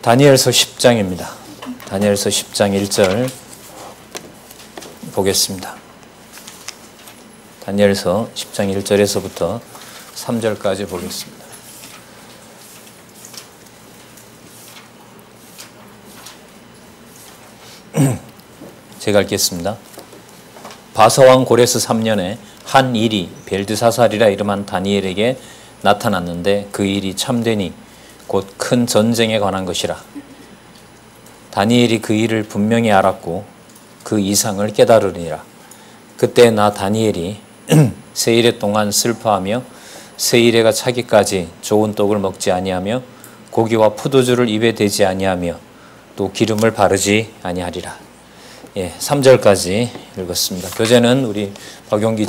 다니엘서 10장입니다. 다니엘서 10장 1절 보겠습니다. 다니엘서 10장 1절에서부터 3절까지 보겠습니다. 제가 읽겠습니다. 바사왕 고레스 3년에 한 일이 벨드사살이라 이름한 다니엘에게 나타났는데 그 일이 참되니 곧 큰 전쟁에 관한 것이라. 다니엘이 그 일을 분명히 알았고 그 이상을 깨달으니라. 그때 나 다니엘이 세일에 동안 슬퍼하며 세일에가 차기까지 좋은 떡을 먹지 아니하며 고기와 포도주를 입에 대지 아니하며 또 기름을 바르지 아니하리라. 3절까지 읽었습니다. 교재는 우리 박용기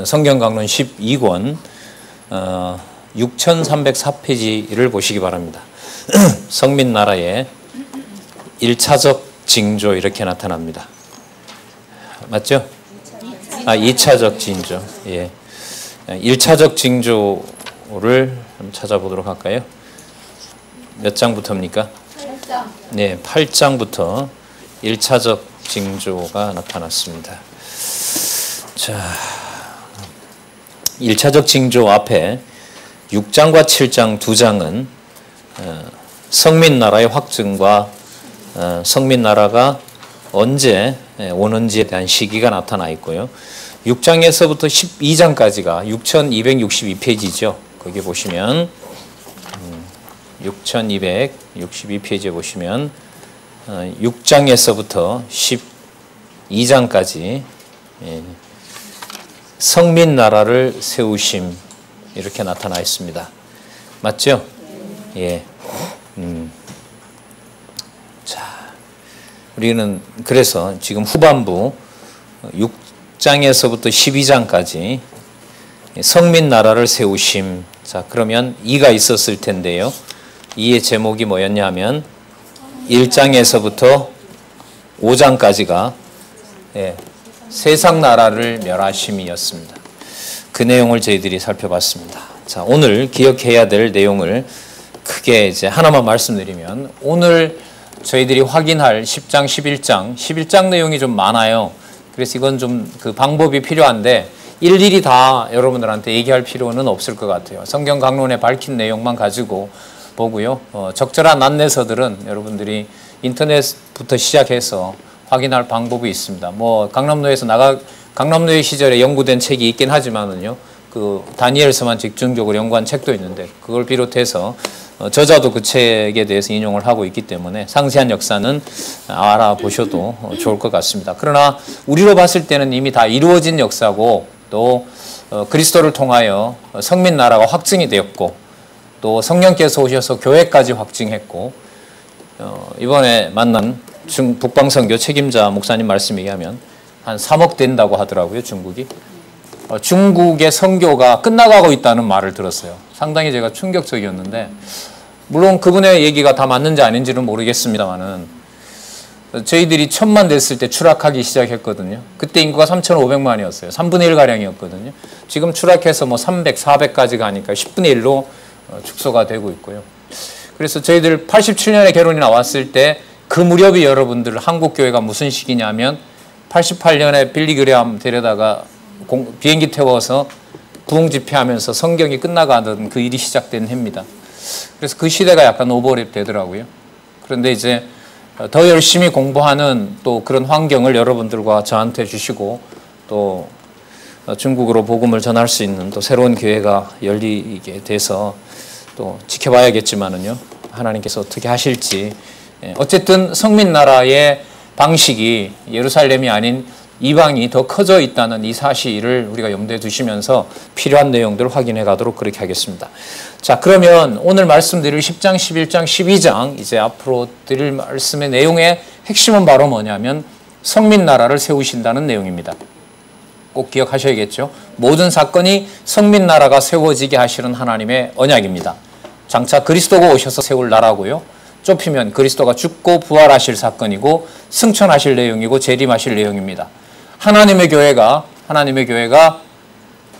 성경강론 12권 6304페이지를 보시기 바랍니다. 성민나라의 1차적 징조 이렇게 나타납니다. 맞죠? 2차적 징조. 1차적 징조를 한번 찾아보도록 할까요? 몇 장부터입니까? 8장. 네, 8장부터 1차적 징조가 나타났습니다. 자, 1차적 징조 앞에 6장과 7장 두 장은 성민나라의 확증과 성민나라가 언제 오는지에 대한 시기가 나타나 있고요. 6장에서부터 12장까지가 6262페이지죠. 거기 보시면 6262페이지에 보시면 6장에서부터 12장까지 성민나라를 세우심 이렇게 나타나 있습니다. 맞죠? 자, 우리는 그래서 지금 후반부 6장에서부터 12장까지 성민나라를 세우심. 자, 그러면 2가 있었을 텐데요. 2의 제목이 뭐였냐 하면 1장에서부터 5장까지가 세상 나라를 멸하심이었습니다. 그 내용을 저희들이 살펴봤습니다. 자, 오늘 기억해야 될 내용을 크게 이제 하나만 말씀드리면, 오늘 저희들이 확인할 10장, 11장 내용이 좀 많아요. 그래서 이건 좀 그 방법이 필요한데 일일이 다 여러분들한테 얘기할 필요는 없을 것 같아요. 성경 강론에 밝힌 내용만 가지고 보고요. 적절한 안내서들은 여러분들이 인터넷부터 시작해서 확인할 방법이 있습니다. 뭐 강남노예 시절에 연구된 책이 있긴 하지만은요, 그 다니엘서만 집중적으로 연구한 책도 있는데 그걸 비롯해서 저자도 그 책에 대해서 인용을 하고 있기 때문에 상세한 역사는 알아보셔도 좋을 것 같습니다. 그러나 우리로 봤을 때는 이미 다 이루어진 역사고, 또 그리스도를 통하여 성민나라가 확증이 되었고, 또 성령께서 오셔서 교회까지 확증했고, 이번에 만난 북방선교 책임자 목사님 말씀에 의하면 한 3억 된다고 하더라고요. 중국의 선교가 끝나가고 있다는 말을 들었어요. 상당히 제가 충격적이었는데, 물론 그분의 얘기가 다 맞는지 아닌지는 모르겠습니다만은, 저희들이 1000만 됐을 때 추락하기 시작했거든요. 그때 인구가 3,500만이었어요. 3분의 1가량이었거든요. 지금 추락해서 뭐 300, 400까지 가니까 10분의 1로 축소가 되고 있고요. 그래서 저희들 87년에 결혼이 나왔을 때 그 무렵이 여러분들 한국교회가 무슨 시기냐면 88년에 빌리그레함 데려다가 비행기 태워서 부흥 집회하면서 성경이 끝나가던 그 일이 시작된 해입니다. 그래서 그 시대가 약간 오버랩 되더라고요. 그런데 이제 더 열심히 공부하는 또 그런 환경을 여러분들과 저한테 주시고, 또 중국으로 복음을 전할 수 있는 또 새로운 교회가 열리게 돼서 또 지켜봐야겠지만은요, 하나님께서 어떻게 하실지. 어쨌든 성민나라의 방식이 예루살렘이 아닌 이방이 더 커져 있다는 이 사실을 우리가 염두에 두시면서 필요한 내용들을 확인해 가도록 그렇게 하겠습니다. 자, 그러면 오늘 말씀드릴 10장, 11장, 12장 이제 앞으로 드릴 말씀의 내용의 핵심은 바로 뭐냐면 성민나라를 세우신다는 내용입니다. 꼭 기억하셔야겠죠. 모든 사건이 성민나라가 세워지게 하시는 하나님의 언약입니다. 장차 그리스도가 오셔서 세울 나라고요. 좁히면 그리스도가 죽고 부활하실 사건이고 승천하실 내용이고 재림하실 내용입니다. 하나님의 교회가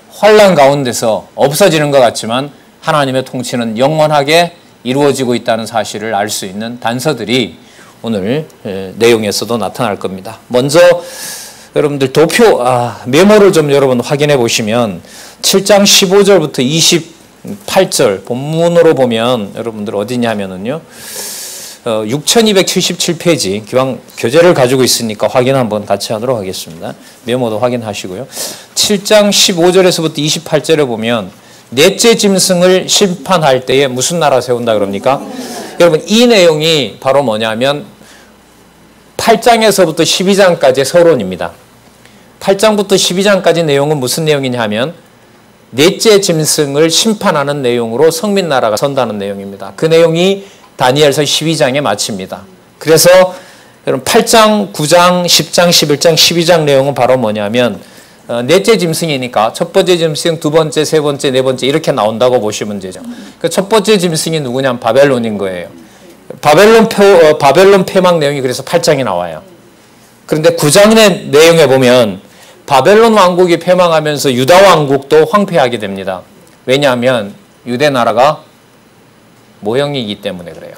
환란 가운데서 없어지는 것 같지만 하나님의 통치는 영원하게 이루어지고 있다는 사실을 알 수 있는 단서들이 오늘 내용에서도 나타날 겁니다. 먼저 여러분들 메모를 좀 여러분 확인해 보시면 7장 15절부터 28절 본문으로 보면 여러분들 어디냐면은요 6277페이지 기왕 교재를 가지고 있으니까 확인 한번 같이 하도록 하겠습니다. 메모도 확인하시고요. 7장 15절에서부터 28절에 보면 넷째 짐승을 심판할 때에 무슨 나라 세운다 그럽니까? 여러분 이 내용이 바로 뭐냐면 8장에서부터 12장까지의 서론입니다. 8장부터 12장까지 내용은 무슨 내용이냐 하면 넷째 짐승을 심판하는 내용으로 성민나라가 선다는 내용입니다. 그 내용이 다니엘서 12장에 마칩니다. 그래서 여러분 8장, 9장, 10장, 11장, 12장 내용은 바로 뭐냐면 넷째 짐승이니까 첫 번째 짐승, 두 번째, 세 번째, 네 번째 이렇게 나온다고 보시면 되죠. 그 첫 번째 짐승이 누구냐면 바벨론인 거예요. 바벨론 패망 내용이 그래서 8장에 나와요. 그런데 9장의 내용에 보면 바벨론 왕국이 패망하면서 유다 왕국도 황폐하게 됩니다. 왜냐하면 유대 나라가 모형이기 때문에 그래요.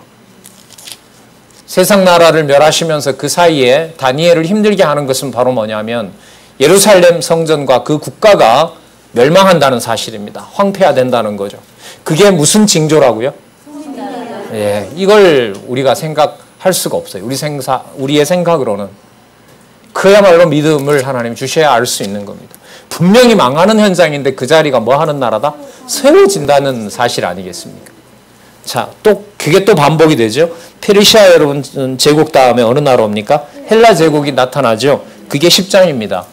세상 나라를 멸하시면서 그 사이에 다니엘을 힘들게 하는 것은 바로 뭐냐면 예루살렘 성전과 그 국가가 멸망한다는 사실입니다. 황폐화된다는 거죠. 그게 무슨 징조라고요? 예, 이걸 우리가 생각할 수가 없어요. 우리의 생각으로는. 그야말로 믿음을 하나님 주셔야 알 수 있는 겁니다. 분명히 망하는 현장인데 그 자리가 뭐 하는 나라다? 세워진다는 사실 아니겠습니까? 자, 그게 또 반복이 되죠. 페르시아 여러분 제국 다음에 어느 나라 옵니까? 헬라 제국이 나타나죠. 그게 10장입니다.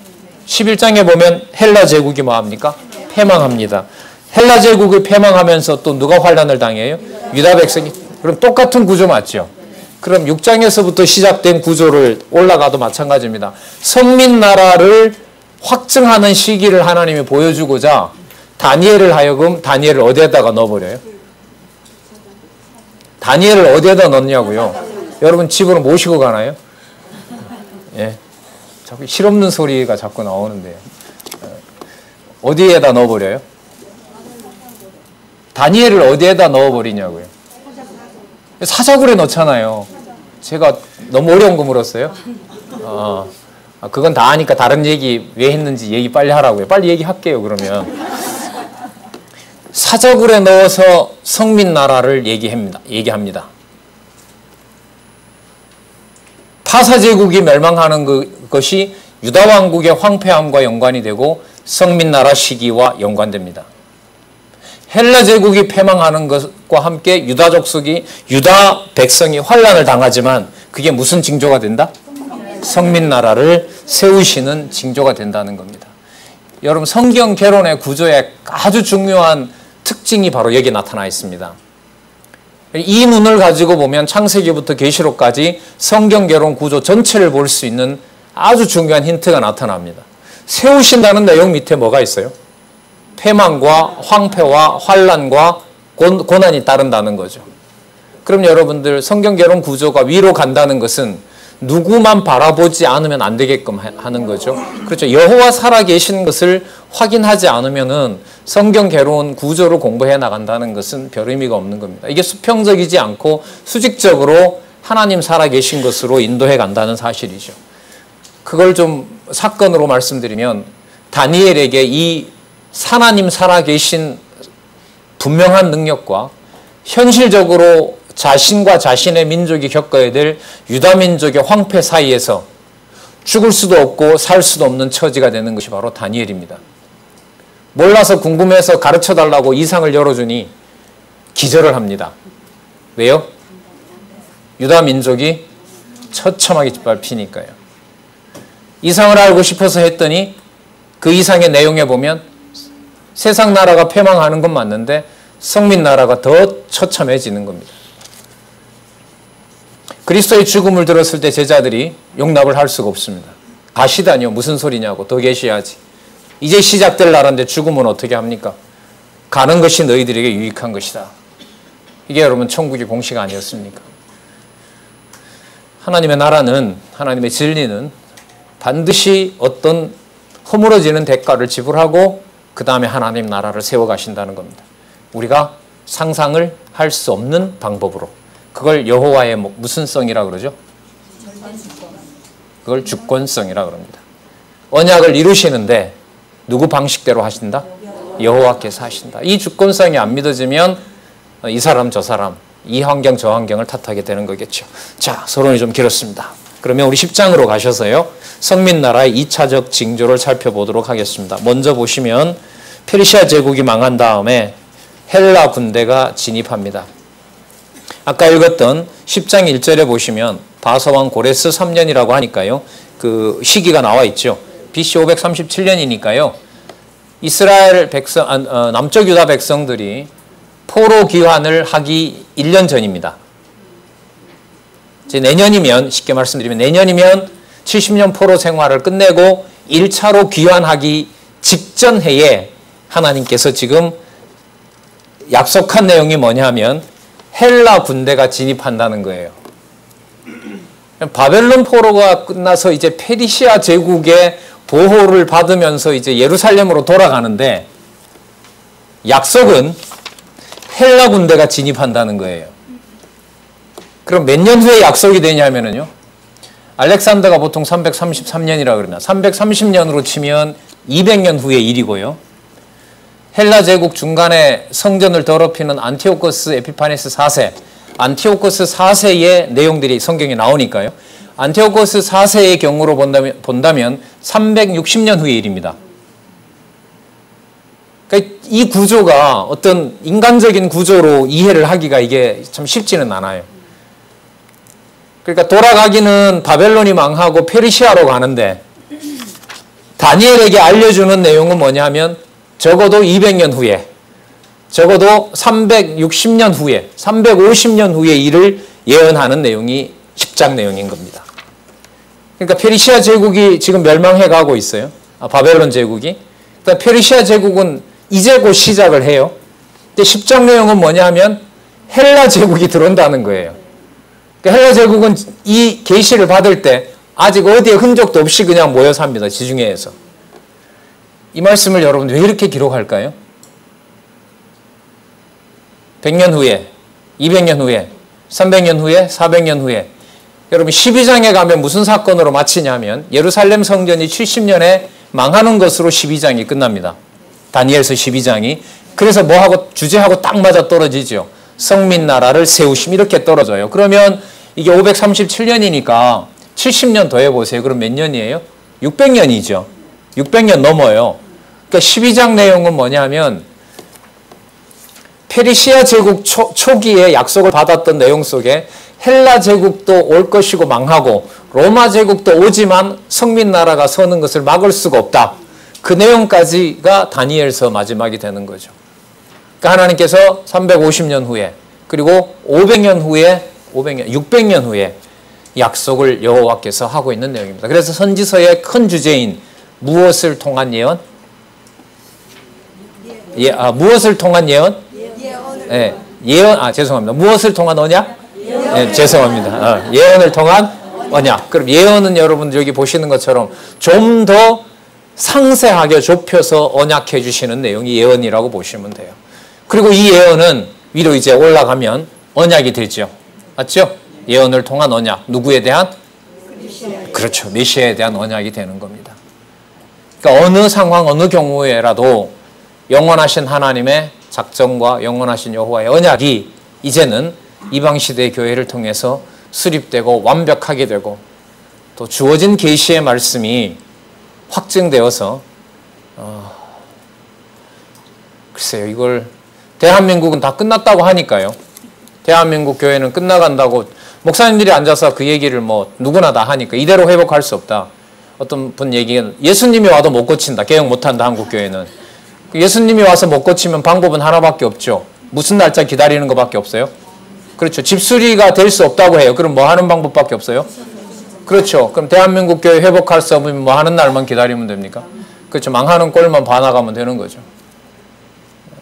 11장에 보면 헬라 제국이 뭐합니까? 패망합니다. 헬라 제국이 패망하면서 또 누가 환란을 당해요? 유다 백성이. 그럼 똑같은 구조 맞죠? 그럼 6장에서부터 시작된 구조를 올라가도 마찬가지입니다. 성민나라를 확증하는 시기를 하나님이 보여주고자 다니엘을 하여금 다니엘을 어디에다가 넣어버려요? 다니엘을 어디에다 넣냐고요? 여러분 집으로 모시고 가나요? 예. 자꾸 실없는 소리가 자꾸 나오는데요. 어디에다 넣어버려요? 다니엘을 어디에다 넣어버리냐고요? 사자굴에 넣잖아요. 제가 너무 어려운 거 물었어요? 그건 다 아니까 다른 얘기 왜 했는지 얘기 빨리 하라고요. 빨리 얘기할게요, 그러면. 사자굴에 넣어서 성민나라를 얘기합니다. 파사제국이 멸망하는 것이 유다왕국의 황폐함과 연관이 되고 성민나라 시기와 연관됩니다. 헬라제국이 패망하는 것과 함께 유다 백성이 환란을 당하지만 그게 무슨 징조가 된다? 성민나라를 세우시는 징조가 된다는 겁니다. 여러분 성경 개론의 구조에 아주 중요한 특징이 바로 여기 나타나 있습니다. 이 문을 가지고 보면 창세기부터 계시록까지 성경 개론 구조 전체를 볼 수 있는 아주 중요한 힌트가 나타납니다. 세우신다는 내용 밑에 뭐가 있어요? 패망과 황폐와 환란과 고난이 따른다는 거죠. 그럼 여러분들 성경 개론 구조가 위로 간다는 것은 누구만 바라보지 않으면 안 되게끔 하는 거죠. 그렇죠. 여호와 살아계신 것을 확인하지 않으면은 성경 개론 구조를 공부해 나간다는 것은 별 의미가 없는 겁니다. 이게 수평적이지 않고 수직적으로 하나님 살아계신 것으로 인도해 간다는 사실이죠. 그걸 좀 사건으로 말씀드리면 다니엘에게 이 하나님 살아계신 분명한 능력과 현실적으로 자신과 자신의 민족이 겪어야 될 유다 민족의 황폐 사이에서 죽을 수도 없고 살 수도 없는 처지가 되는 것이 바로 다니엘입니다. 몰라서 궁금해서 가르쳐달라고 이상을 열어주니 기절을 합니다. 왜요? 유다 민족이 처참하게 짓밟히니까요. 이상을 알고 싶어서 했더니 그 이상의 내용에 보면 세상 나라가 패망하는 건 맞는데 성민 나라가 더 처참해지는 겁니다. 그리스도의 죽음을 들었을 때 제자들이 용납을 할 수가 없습니다. 가시다니요? 무슨 소리냐고. 더 계셔야지. 이제 시작될 나라인데 죽음은 어떻게 합니까? 가는 것이 너희들에게 유익한 것이다. 이게 여러분 천국의 공식 아니었습니까? 하나님의 나라는, 하나님의 진리는 반드시 어떤 허물어지는 대가를 지불하고 그 다음에 하나님 나라를 세워가신다는 겁니다. 우리가 상상을 할 수 없는 방법으로. 그걸 여호와의 무슨 성이라 그러죠? 그걸 주권성이라 그럽니다. 언약을 이루시는데 누구 방식대로 하신다? 여호와께서 하신다. 이 주권성이 안 믿어지면 이 사람 저 사람, 이 환경 저 환경을 탓하게 되는 거겠죠. 자, 서론이 좀 길었습니다. 그러면 우리 10장으로 가셔서요, 성민나라의 2차적 징조를 살펴보도록 하겠습니다. 먼저 보시면 페르시아 제국이 망한 다음에 헬라 군대가 진입합니다. 아까 읽었던 10장 1절에 보시면 바서왕 고레스 3년이라고 하니까요, 그 시기가 나와 있죠. BC 537년이니까요. 이스라엘 백성, 남쪽 유다 백성들이 포로 귀환을 하기 1년 전입니다. 이제 내년이면, 쉽게 말씀드리면 내년이면 70년 포로 생활을 끝내고 1차로 귀환하기 직전 해에 하나님께서 지금 약속한 내용이 뭐냐면 헬라 군대가 진입한다는 거예요. 바벨론 포로가 끝나서 이제 페르시아 제국의 보호를 받으면서 이제 예루살렘으로 돌아가는데 약속은 헬라 군대가 진입한다는 거예요. 그럼 몇 년 후에 약속이 되냐면요, 알렉산더가 보통 333년이라고 그러면 330년으로 치면 200년 후의 일이고요. 헬라 제국 중간에 성전을 더럽히는 안티오코스 에피파네스 4세, 안티오코스 4세의 내용들이 성경에 나오니까요. 안티오코스 4세의 경우로 본다면 360년 후의 일입니다. 그러니까 이 구조가 어떤 인간적인 구조로 이해를 하기가 이게 참 쉽지는 않아요. 그러니까 돌아가기는 바벨론이 망하고 페르시아로 가는데 다니엘에게 알려주는 내용은 뭐냐면 적어도 200년 후에, 적어도 360년 후에, 350년 후의 일을 예언하는 내용이 10장 내용인 겁니다. 그러니까 페르시아 제국이 지금 멸망해 가고 있어요. 바벨론 제국이. 그러니까 페르시아 제국은 이제 곧 시작을 해요. 근데 10장 내용은 뭐냐면 헬라 제국이 들어온다는 거예요. 그러니까 헬라 제국은 이 계시를 받을 때 아직 어디에 흔적도 없이 그냥 모여 삽니다. 지중해에서. 이 말씀을 여러분 왜 이렇게 기록할까요? 100년 후에, 200년 후에, 300년 후에, 400년 후에. 여러분 12장에 가면 무슨 사건으로 마치냐면 예루살렘 성전이 70년에 망하는 것으로 12장이 끝납니다. 다니엘서 12장이. 그래서 뭐하고 주제하고 딱 맞아 떨어지죠. 성민나라를 세우심, 이렇게 떨어져요. 그러면 이게 537년이니까 70년 더해보세요. 그럼 몇 년이에요? 600년이죠. 600년 넘어요. 그러니까 12장 내용은 뭐냐면 페르시아 제국 초기에 약속을 받았던 내용 속에 헬라 제국도 올 것이고 망하고 로마 제국도 오지만 성민나라가 서는 것을 막을 수가 없다. 그 내용까지가 다니엘서 마지막이 되는 거죠. 그러니까 하나님께서 350년 후에 그리고 500년 후에 600년 후에 약속을 여호와께서 하고 있는 내용입니다. 그래서 선지서의 큰 주제인 무엇을 통한 예언? 무엇을 통한 예언? 예언, 죄송합니다. 무엇을 통한 언약? 죄송합니다. 예언을 통한 언약. 그럼 예언은 여러분 여기 보시는 것처럼 좀 더 상세하게 좁혀서 언약해 주시는 내용이 예언이라고 보시면 돼요. 그리고 이 예언은 위로 이제 올라가면 언약이 되죠. 맞죠? 예언을 통한 언약. 누구에 대한? 그렇죠. 메시아에 대한 언약이 되는 겁니다. 그러니까 어느 상황, 어느 경우에라도 영원하신 하나님의 작정과 영원하신 여호와의 언약이 이제는 이방시대의 교회를 통해서 수립되고 완벽하게 되고 또 주어진 계시의 말씀이 확증되어서 글쎄요, 이걸 대한민국은 다 끝났다고 하니까요. 대한민국 교회는 끝나간다고 목사님들이 앉아서 그 얘기를 뭐 누구나 다 하니까 이대로 회복할 수 없다. 어떤 분 얘기는 예수님이 와도 못 고친다. 개혁 못한다. 한국교회는. 예수님이 와서 못 고치면 방법은 하나밖에 없죠. 무슨 날짜 기다리는 것밖에 없어요? 그렇죠. 집수리가 될 수 없다고 해요. 그럼 뭐 하는 방법밖에 없어요? 그렇죠. 그럼 대한민국 교회 회복할 수 없으면 뭐 하는 날만 기다리면 됩니까? 그렇죠. 망하는 꼴만 봐나가면 되는 거죠.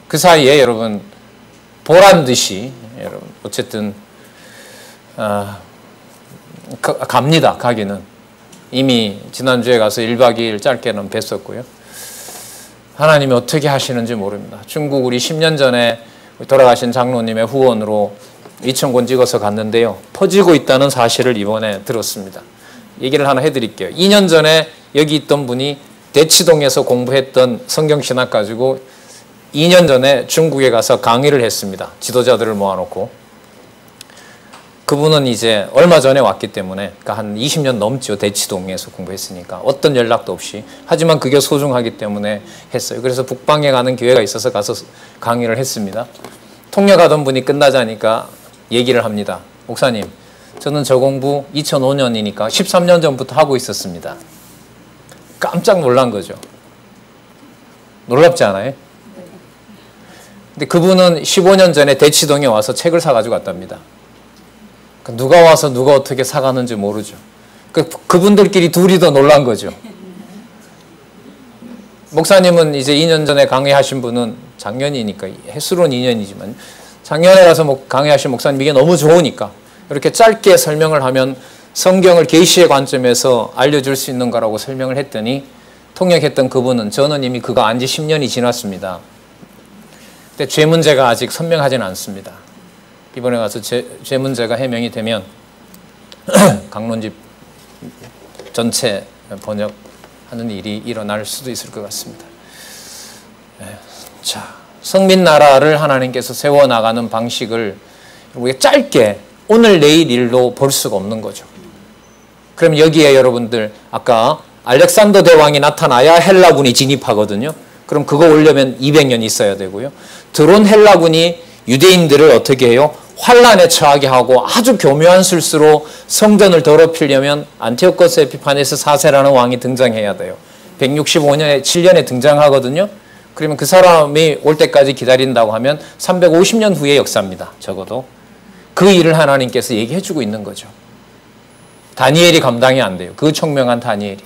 그 사이에 여러분 보란 듯이 여러분 어쨌든 갑니다. 가기는. 이미 지난주에 가서 1박 2일 짧게는 뵀었고요. 하나님이 어떻게 하시는지 모릅니다. 중국 우리 10년 전에 돌아가신 장로님의 후원으로 2,000권 찍어서 갔는데요. 퍼지고 있다는 사실을 이번에 들었습니다. 얘기를 하나 해드릴게요. 2년 전에 여기 있던 분이 대치동에서 공부했던 성경신학 가지고 2년 전에 중국에 가서 강의를 했습니다. 지도자들을 모아놓고. 그분은 이제 얼마 전에 왔기 때문에, 그러니까 한 20년 넘죠. 대치동에서 공부했으니까. 어떤 연락도 없이. 하지만 그게 소중하기 때문에 했어요. 그래서 북방에 가는 기회가 있어서 가서 강의를 했습니다. 통역하던 분이 끝나자니까 얘기를 합니다. 목사님, 저는 저 공부 2005년이니까 13년 전부터 하고 있었습니다. 깜짝 놀란 거죠. 놀랍지 않아요? 근데 그분은 15년 전에 대치동에 와서 책을 사가지고 갔답니다. 누가 와서 누가 어떻게 사가는지 모르죠. 그분들끼리 둘이 더 놀란 거죠. 목사님은 이제 2년 전에 강의하신 분은 작년이니까, 횟수로는 2년이지만 작년에 가서 강의하신 목사님 이게 너무 좋으니까 이렇게 짧게 설명을 하면 성경을 계시의 관점에서 알려줄 수 있는 거라고 설명을 했더니, 통역했던 그분은 저는 이미 그거 안 지 10년이 지났습니다. 근데 죄 문제가 아직 선명하지는 않습니다. 이번에 가서 죄 문제가 해명이 되면 강론집 전체 번역하는 일이 일어날 수도 있을 것 같습니다. 자, 성민나라를 하나님께서 세워나가는 방식을 우리가 짧게 오늘 내일 일로 볼 수가 없는 거죠. 그럼 여기에 여러분들 아까 알렉산더 대왕이 나타나야 헬라군이 진입하거든요. 그럼 그거 오려면 200년 있어야 되고요. 들어온 헬라군이 유대인들을 어떻게 해요? 환란에 처하게 하고 아주 교묘한 술수로 성전을 더럽히려면 안티오코스 에피파네스 4세라는 왕이 등장해야 돼요. 165년에 7년에 등장하거든요. 그러면 그 사람이 올 때까지 기다린다고 하면 350년 후의 역사입니다. 적어도. 그 일을 하나님께서 얘기해 주고 있는 거죠. 다니엘이 감당이 안 돼요. 그 총명한 다니엘이.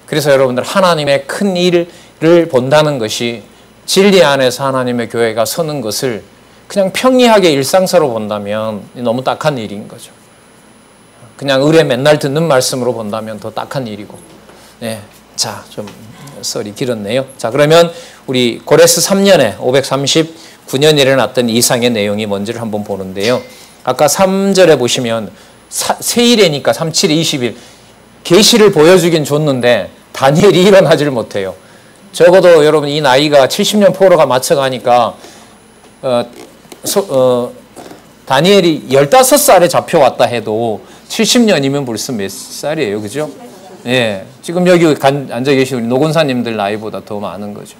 그래서 여러분들 하나님의 큰 일을 본다는 것이 진리 안에서 하나님의 교회가 서는 것을 그냥 평이하게 일상서로 본다면 너무 딱한 일인 거죠. 그냥 을에 맨날 듣는 말씀으로 본다면 더 딱한 일이고. 네. 자, 좀 썰이 길었네요. 자, 그러면 우리 고레스 3년에 539년에 일어났던 이상의 내용이 뭔지를 한번 보는데요. 아까 3절에 보시면 세일이니까 37에 20일 계시를 보여주긴 줬는데 다니엘이 일어나질 못해요. 적어도 여러분 이 나이가 70년 포로가 맞춰가니까 다니엘이 15살에 잡혀왔다 해도 70년이면 벌써 몇 살이에요, 그죠? 예, 지금 여기 앉아 계신 우리 노건사님들 나이보다 더 많은 거죠.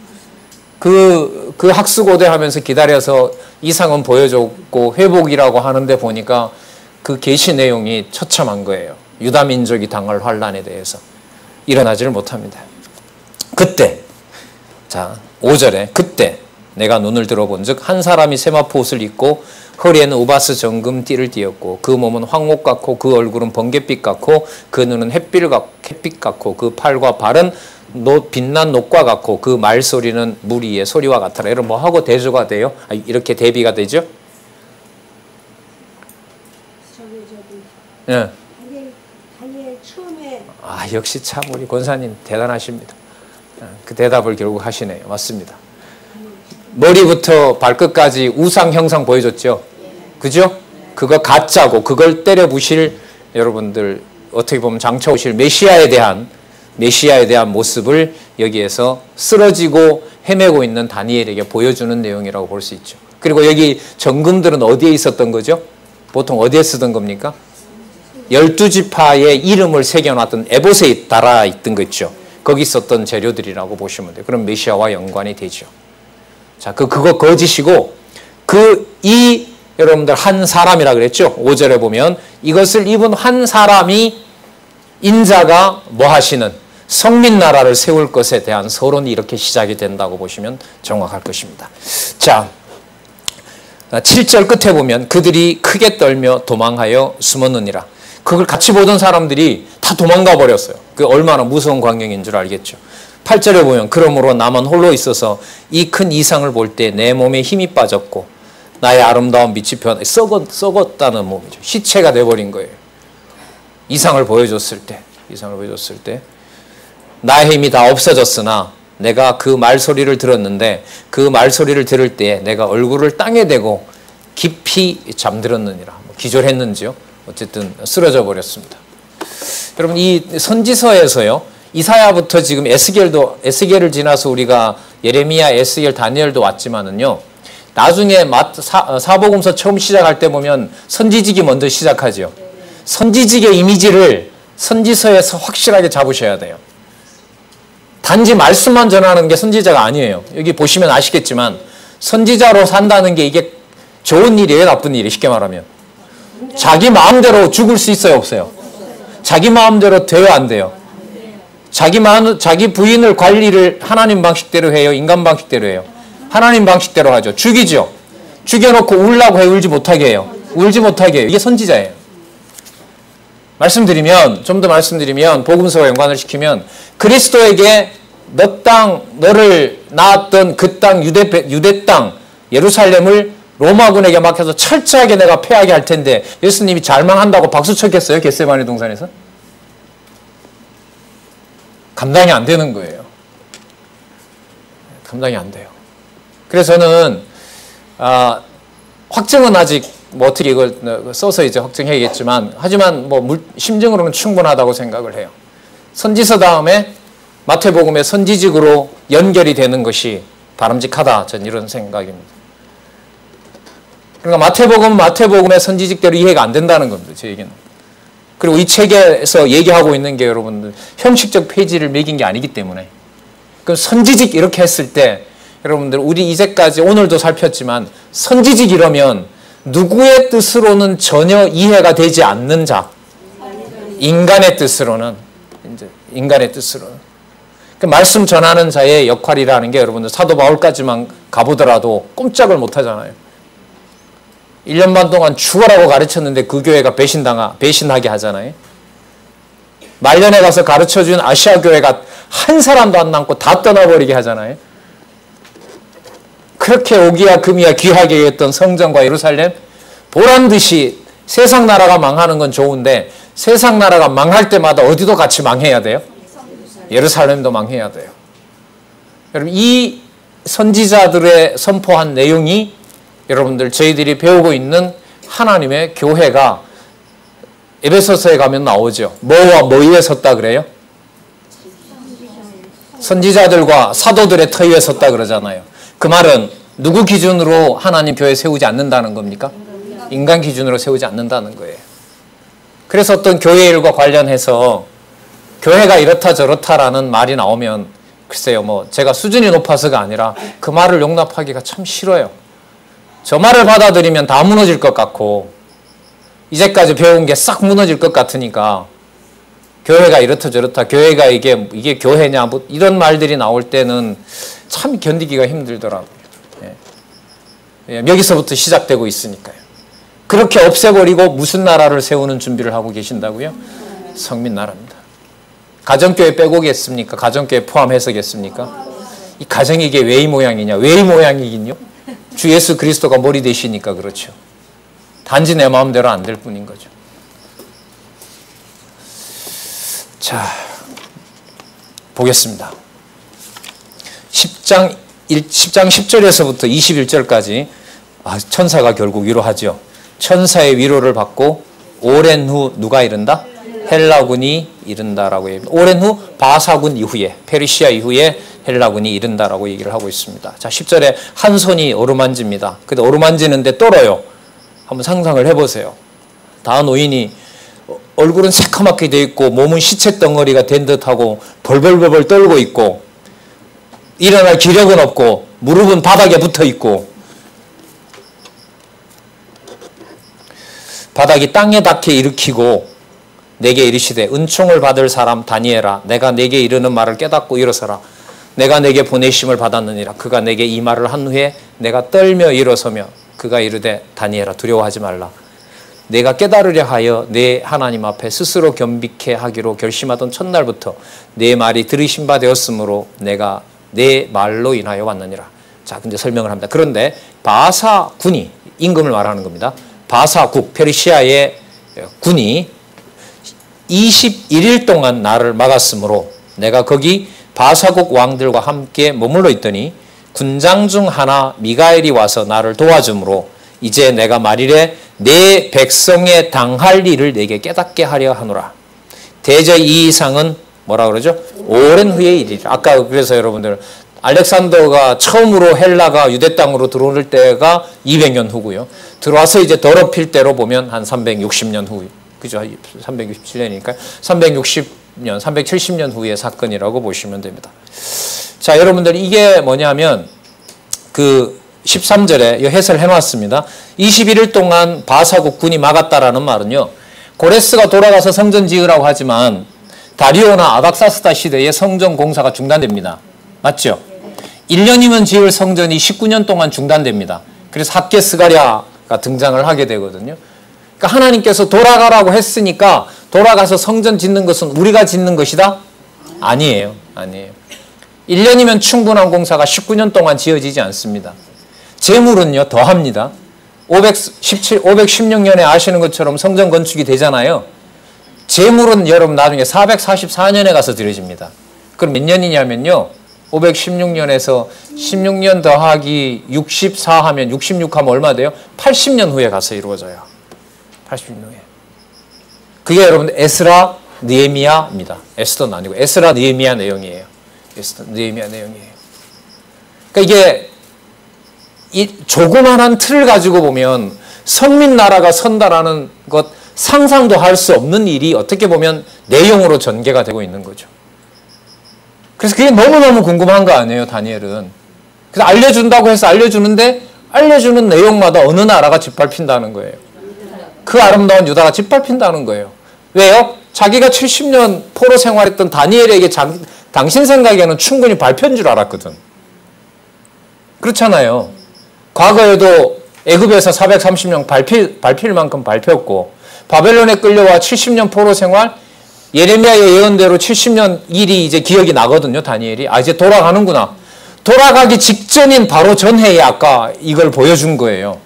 그 학수고대 하면서 기다려서 이상은 보여줬고 회복이라고 하는데 보니까 그 계시 내용이 처참한 거예요. 유다 민족이 당할 환란에 대해서 일어나지를 못합니다. 그때, 자 5절에 그때 내가 눈을 들어본즉 한 사람이 세마포 옷을 입고 허리에는 우바스 정금 띠를 띠었고 그 몸은 황옥 같고 그 얼굴은 번갯빛 같고 그 눈은 햇빛 같고 그 팔과 발은 빛난 녹과 같고 그 말소리는 물 위의 소리와 같더라. 이런 뭐 하고 대조가 돼요? 이렇게 대비가 되죠? 예. 다니엘 처음에 역시 참 우리 권사님 대단하십니다. 그 대답을 결국 하시네요. 맞습니다. 머리부터 발끝까지 우상 형상 보여줬죠. 그죠? 그거 가짜고 그걸 때려 부실 여러분들 어떻게 보면 장차 오실 메시아에 대한 모습을 여기에서 쓰러지고 헤매고 있는 다니엘에게 보여주는 내용이라고 볼 수 있죠. 그리고 여기 정금들은 어디에 있었던 거죠? 보통 어디에 쓰던 겁니까? 12지파의 이름을 새겨놨던 에봇에 달아있던 거 있죠. 거기 있었던 재료들이라고 보시면 돼요. 그럼 메시아와 연관이 되죠. 자, 그거 거짓이고, 여러분들 한 사람이라 그랬죠? 5절에 보면 이것을 입은 한 사람이 인자가 뭐 하시는 성민나라를 세울 것에 대한 서론이 이렇게 시작이 된다고 보시면 정확할 것입니다. 자, 7절 끝에 보면 그들이 크게 떨며 도망하여 숨었느니라. 그걸 같이 보던 사람들이 다 도망가 버렸어요. 그 얼마나 무서운 광경인 줄 알겠죠. 8절에 보면 그러므로 나만 홀로 있어서 이 큰 이상을 볼 때 내 몸에 힘이 빠졌고 나의 아름다운 빛이 변해 썩었다는 몸이죠. 시체가 돼버린 거예요. 이상을 보여줬을 때 나의 힘이 다 없어졌으나 내가 그 말소리를 들었는데 그 말소리를 들을 때 내가 얼굴을 땅에 대고 깊이 잠들었느니라. 기절했는지요? 어쨌든 쓰러져 버렸습니다. 여러분 이 선지서에서요. 이사야부터 지금 에스겔을 지나서 우리가 예레미야, 에스겔, 다니엘도 왔지만은요. 나중에 사복음서 처음 시작할 때 보면 선지직이 먼저 시작하죠. 선지직의 이미지를 선지서에서 확실하게 잡으셔야 돼요. 단지 말씀만 전하는 게 선지자가 아니에요. 여기 보시면 아시겠지만 선지자로 산다는 게 이게 좋은 일이에요, 나쁜 일이에요? 쉽게 말하면 자기 마음대로 죽을 수 있어요, 없어요? 자기 마음대로 돼요, 안 돼요? 자기 부인을 관리를 하나님 방식대로 해요, 인간 방식대로 해요? 하나님 방식대로 하죠. 죽이죠. 죽여놓고 울라고 해 울지 못하게 해요. 울지 못하게 해요. 이게 선지자예요. 좀 더 말씀드리면 복음서와 연관을 시키면 그리스도에게 너를 낳았던 그 땅 유대 땅 예루살렘을 로마군에게 맡겨서 철저하게 내가 패하게 할 텐데 예수님이 잘망한다고 박수 쳤겠어요? 겟세마네 동산에서? 감당이 안 되는 거예요. 감당이 안 돼요. 그래서 저는 확증은 아직 어떻게 이걸 써서 이제 확증해야겠지만 하지만 심증으로는 충분하다고 생각을 해요. 선지서 다음에 마태복음의 선지직으로 연결이 되는 것이 바람직하다. 전 이런 생각입니다. 그러니까 마태복음의 선지직대로 이해가 안 된다는 겁니다. 제 얘기는. 그리고 이 책에서 얘기하고 있는 게 여러분들 형식적 페이지를 매긴 게 아니기 때문에 그럼 선지직 이렇게 했을 때 여러분들 우리 이제까지 오늘도 살폈지만 선지직 이러면 누구의 뜻으로는 전혀 이해가 되지 않는 자, 인간의 뜻으로는 그 말씀 전하는 자의 역할이라는 게 여러분들 사도 바울까지만 가보더라도 꼼짝을 못 하잖아요. 1년 반 동안 죽어라고 가르쳤는데 그 교회가 배신하게 하잖아요. 말년에 가서 가르쳐준 아시아 교회가 한 사람도 안 남고 다 떠나버리게 하잖아요. 그렇게 오기야 금이야 귀하게 했던 성전과 예루살렘 보란듯이 세상 나라가 망하는 건 좋은데 세상 나라가 망할 때마다 어디도 같이 망해야 돼요? 예루살렘도 망해야 돼요. 여러분 이 선지자들의 선포한 내용이 여러분들 저희들이 배우고 있는 하나님의 교회가 에베소서에 가면 나오죠. 뭐와 뭐 위에 섰다 그래요? 선지자들과 사도들의 터 위에 섰다 그러잖아요. 그 말은 누구 기준으로 하나님 교회 세우지 않는다는 겁니까? 인간 기준으로 세우지 않는다는 거예요. 그래서 어떤 교회 일과 관련해서 교회가 이렇다 저렇다라는 말이 나오면 글쎄요 제가 수준이 높아서가 아니라 그 말을 용납하기가 참 싫어요. 저 말을 받아들이면 다 무너질 것 같고 이제까지 배운 게 싹 무너질 것 같으니까 교회가 이렇다 저렇다 교회가 이게 교회냐 이런 말들이 나올 때는 참 견디기가 힘들더라고요. 여기서부터 시작되고 있으니까요. 그렇게 없애버리고 무슨 나라를 세우는 준비를 하고 계신다고요? 성민나라입니다. 가정교회 빼고겠습니까? 가정교회 포함해서겠습니까? 이 가정이 이게 왜 이 모양이냐? 왜 이 모양이긴요? 주 예수 그리스도가 머리 되시니까 그렇죠. 단지 내 마음대로 안 될 뿐인 거죠. 자, 보겠습니다. 10장 10절에서부터 21절까지 천사가 결국 위로하죠. 천사의 위로를 받고 오랜 후 누가 이른다? 헬라군이 이른다라고 얘기합니다. 오랜 후 바사군 이후에 페르시아 이후에 헬라군이 이른다라고 얘기를 하고 있습니다. 자, 10절에 한 손이 어루만집니다. 근데 어루만지는데 떨어요. 한번 상상을 해보세요. 다 노인이 얼굴은 새카맣게 돼 있고 몸은 시체 덩어리가 된 듯하고 벌벌벌 떨고 있고 일어날 기력은 없고 무릎은 바닥에 붙어 있고 바닥이 땅에 닿게 일으키고 내게 이르시되 은총을 받을 사람 다니엘아 내가 내게 이르는 말을 깨닫고 일어서라. 내가 내게 보내심을 받았느니라. 그가 내게 이 말을 한 후에 내가 떨며 일어서며 그가 이르되 다니엘아 두려워하지 말라. 내가 깨달으려 하여 내 하나님 앞에 스스로 겸비케 하기로 결심하던 첫날부터 내 말이 들으신 바 되었으므로 내가 내 말로 인하여 왔느니라. 자, 근데 설명을 합니다. 그런데 바사군이 임금을 말하는 겁니다. 바사국 페르시아의 군이 21일 동안 나를 막았으므로 내가 거기 바사국 왕들과 함께 머물러 있더니 군장 중 하나 미가엘이 와서 나를 도와주므로 이제 내가 말이래 내 백성에 당할 일을 내게 깨닫게 하려 하노라. 대저 이 이상은 뭐라 그러죠? 오랜 후의 일이라. 아까 그래서 여러분들 알렉산더가 처음으로 헬라가 유대 땅으로 들어올 때가 200년 후고요. 들어와서 이제 더럽힐 때로 보면 한 360년 후. 그죠? 367년이니까 360년, 370년 후의 사건이라고 보시면 됩니다. 자, 여러분들 이게 뭐냐면 그 13절에 해설을 해놨습니다. 21일 동안 바사국 군이 막았다라는 말은요. 고레스가 돌아가서 성전 지으라고 하지만 다리오나 아닥사스다 시대에 성전 공사가 중단됩니다. 맞죠? 1년이면 지을 성전이 19년 동안 중단됩니다. 그래서 학개 스가랴가 등장을 하게 되거든요. 그러니까 하나님께서 돌아가라고 했으니까 돌아가서 성전 짓는 것은 우리가 짓는 것이다? 아니에요. 아니에요. 1년이면 충분한 공사가 19년 동안 지어지지 않습니다. 재물은요, 더 합니다. 516년에 아시는 것처럼 성전 건축이 되잖아요. 재물은 여러분 나중에 444년에 가서 드려집니다. 그럼 몇 년이냐면요. 516년에서 16년 더하기 64 하면 66 하면 얼마 돼요? 80년 후에 가서 이루어져요. 80년 후에. 그게 여러분 에스라 느헤미야입니다. 에스더는 아니고 에스라 느헤미야 내용이에요. 에스더 느헤미야 내용이에요. 그러니까 이게 이 조그만한 틀을 가지고 보면 성민 나라가 선다라는 것 상상도 할 수 없는 일이 어떻게 보면 내용으로 전개가 되고 있는 거죠. 그래서 그게 너무너무 궁금한 거 아니에요, 다니엘은. 그래서 알려준다고 해서 알려주는데 알려주는 내용마다 어느 나라가 짓밟힌다는 거예요. 그 아름다운 유다가 짓밟힌다는 거예요. 왜요? 자기가 70년 포로 생활했던 다니엘에게 당신 생각에는 충분히 발표인 줄 알았거든. 그렇잖아요. 과거에도 애굽에서 430년 발필 만큼 발표했고 바벨론에 끌려와 70년 포로 생활 예레미야의 예언대로 70년 일이 이제 기억이 나거든요. 다니엘이. 아, 이제 돌아가는구나. 돌아가기 직전인 바로 전해에 아까 이걸 보여준 거예요.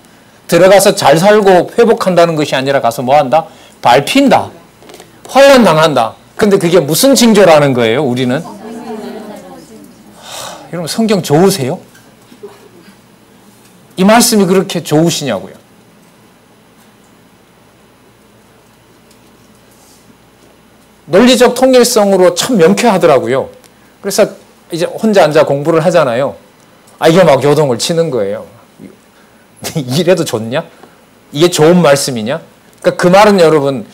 들어가서 잘 살고 회복한다는 것이 아니라 가서 뭐 한다? 밟힌다. 환난당한다. 근데 그게 무슨 징조라는 거예요, 우리는? 여러분 성경 좋으세요? 이 말씀이 그렇게 좋으시냐고요. 논리적 통일성으로 참 명쾌하더라고요. 그래서 이제 혼자 앉아 공부를 하잖아요. 아, 이게 막 요동을 치는 거예요. 이래도 좋냐? 이게 좋은 말씀이냐? 그러니까 그 말은 여러분,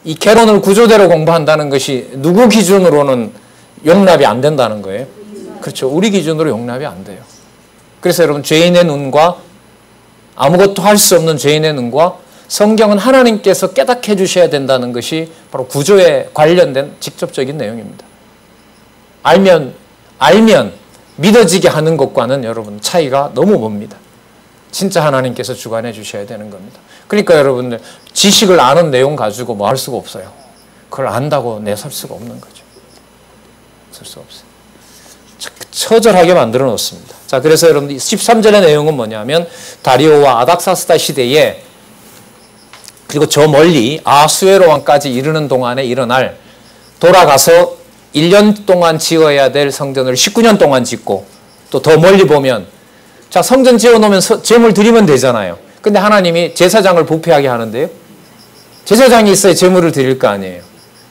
이 개론을 구조대로 공부한다는 것이 누구 기준으로는 용납이 안 된다는 거예요. 그렇죠. 우리 기준으로 용납이 안 돼요. 그래서 여러분, 죄인의 눈과 아무것도 할 수 없는 죄인의 눈과 성경은 하나님께서 깨닫게 해주셔야 된다는 것이 바로 구조에 관련된 직접적인 내용입니다. 알면 믿어지게 하는 것과는 여러분 차이가 너무 멉니다. 진짜 하나님께서 주관해 주셔야 되는 겁니다. 그러니까 여러분들 지식을 아는 내용 가지고 뭐 할 수가 없어요. 그걸 안다고 내설 수가 없는 거죠. 설 수 없어요. 처절하게 만들어 놓습니다. 자, 그래서 여러분들 13절의 내용은 뭐냐면 다리오와 아닥사스다 시대에 그리고 저 멀리 아수에로 왕까지 이르는 동안에 일어날 돌아가서 1년 동안 지어야 될 성전을 19년 동안 짓고 또 더 멀리 보면 자, 성전 지어놓으면 제물 드리면 되잖아요. 근데 하나님이 제사장을 부패하게 하는데요. 제사장이 있어야 제물을 드릴 거 아니에요.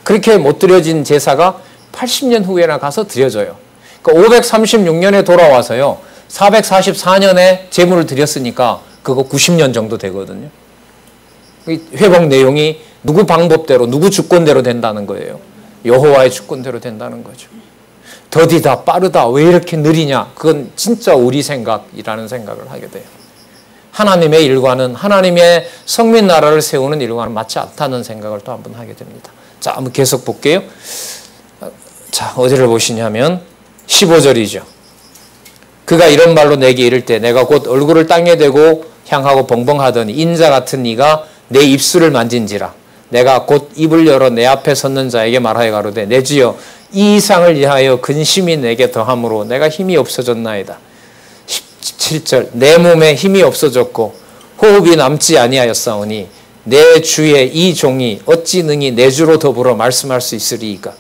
그렇게 못 드려진 제사가 80년 후에나 가서 드려져요. 그러니까 536년에 돌아와서요. 444년에 제물을 드렸으니까 그거 90년 정도 되거든요. 회복 내용이 누구 방법대로 누구 주권대로 된다는 거예요. 여호와의 주권대로 된다는 거죠. 더디다 빠르다 왜 이렇게 느리냐 그건 진짜 우리 생각이라는 생각을 하게 돼요. 하나님의 일과는 하나님의 성민 나라를 세우는 일과는 맞지 않다는 생각을 또 한번 하게 됩니다. 자, 한번 계속 볼게요. 자, 어디를 보시냐면 15절이죠. 그가 이런 말로 내게 이를 때 내가 곧 얼굴을 땅에 대고 향하고 벙벙하더니 인자 같은 이가 내 입술을 만진지라 내가 곧 입을 열어 내 앞에 섰는 자에게 말하여 가로되 내 주여 이 이상을 위하여 근심이 내게 더함으로 내가 힘이 없어졌나이다. 17절 내 몸에 힘이 없어졌고 호흡이 남지 아니하였사오니 내 주의 이 종이 어찌 능히 내 주로 더불어 말씀할 수 있으리이까.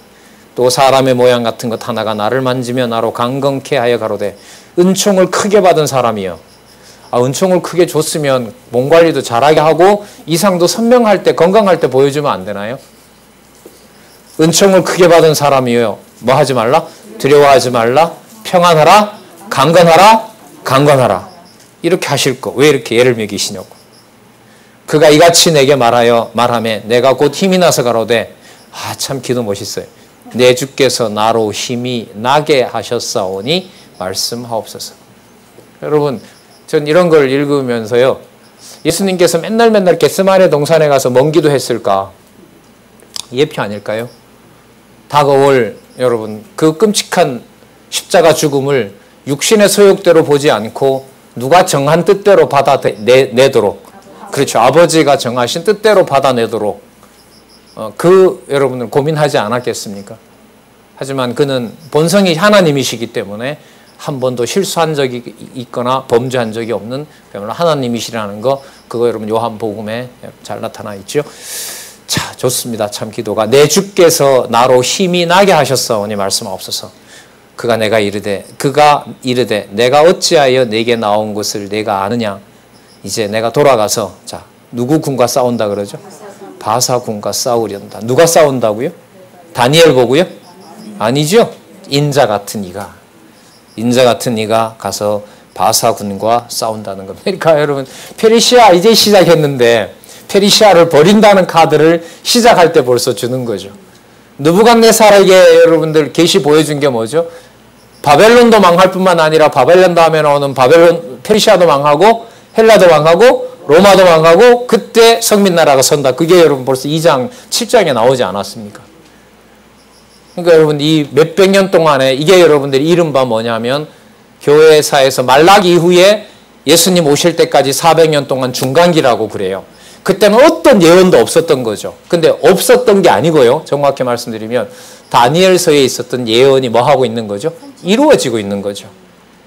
또 사람의 모양 같은 것 하나가 나를 만지며 나로 강건케 하여 가로되 은총을 크게 받은 사람이여. 은총을 크게 줬으면 몸 관리도 잘하게 하고 이상도 선명할 때 건강할 때 보여주면 안 되나요? 은총을 크게 받은 사람이여 뭐 하지 말라? 두려워하지 말라. 평안하라. 강건하라. 강건하라. 이렇게 하실 거. 왜 이렇게 예를 먹이시냐고. 그가 이같이 내게 말하며 내가 곧 힘이 나서 가로되 참 기도 멋있어요. 내 주께서 나로 힘이 나게 하셨사오니 말씀하옵소서. 여러분 전 이런 걸 읽으면서요. 예수님께서 맨날 겟세마네 동산에 가서 먼 기도했을까? 예표 아닐까요? 다가올 여러분 그 끔찍한 십자가 죽음을 육신의 소욕대로 보지 않고 누가 정한 뜻대로 받아내도록, 그렇죠, 아버지가 정하신 뜻대로 받아내도록 여러분들 고민하지 않았겠습니까? 하지만 그는 본성이 하나님이시기 때문에 한 번도 실수한 적이 있거나 범죄한 적이 없는 하나님이시라는 거, 그거 여러분 요한복음에 잘 나타나 있죠. 자, 좋습니다. 참 기도가 내 주께서 나로 힘이 나게 하셨사오니 말씀하옵소서. 그가 이르되 내가 어찌하여 내게 나온 것을 내가 아느냐. 이제 내가 돌아가서 자 누구 군과 싸운다 그러죠? 바사 군과 싸우련다. 누가 싸운다고요? 다니엘 보고요? 아니죠. 인자 같은 이가 가서 바사 군과 싸운다는 겁니다. 그러니까 여러분 페르시아 이제 시작했는데 페르시아를 버린다는 카드를 시작할 때 벌써 주는 거죠. 느부갓네살에게 여러분들 계시 보여준 게 뭐죠? 바벨론도 망할 뿐만 아니라 바벨론 다음에 나오는 페르시아도 망하고 헬라도 망하고 로마도 망하고 그때 성민나라가 선다. 그게 여러분 벌써 2장 7장에 나오지 않았습니까? 그러니까 여러분 이 몇백 년 동안에 이게 여러분들이 이른바 뭐냐면 교회사에서 말라기 이후에 예수님 오실 때까지 400년 동안 중간기라고 그래요. 그때는 어떤 예언도 없었던 거죠. 근데 없었던 게 아니고요. 정확히 말씀드리면 다니엘서에 있었던 예언이 뭐 하고 있는 거죠? 이루어지고 있는 거죠.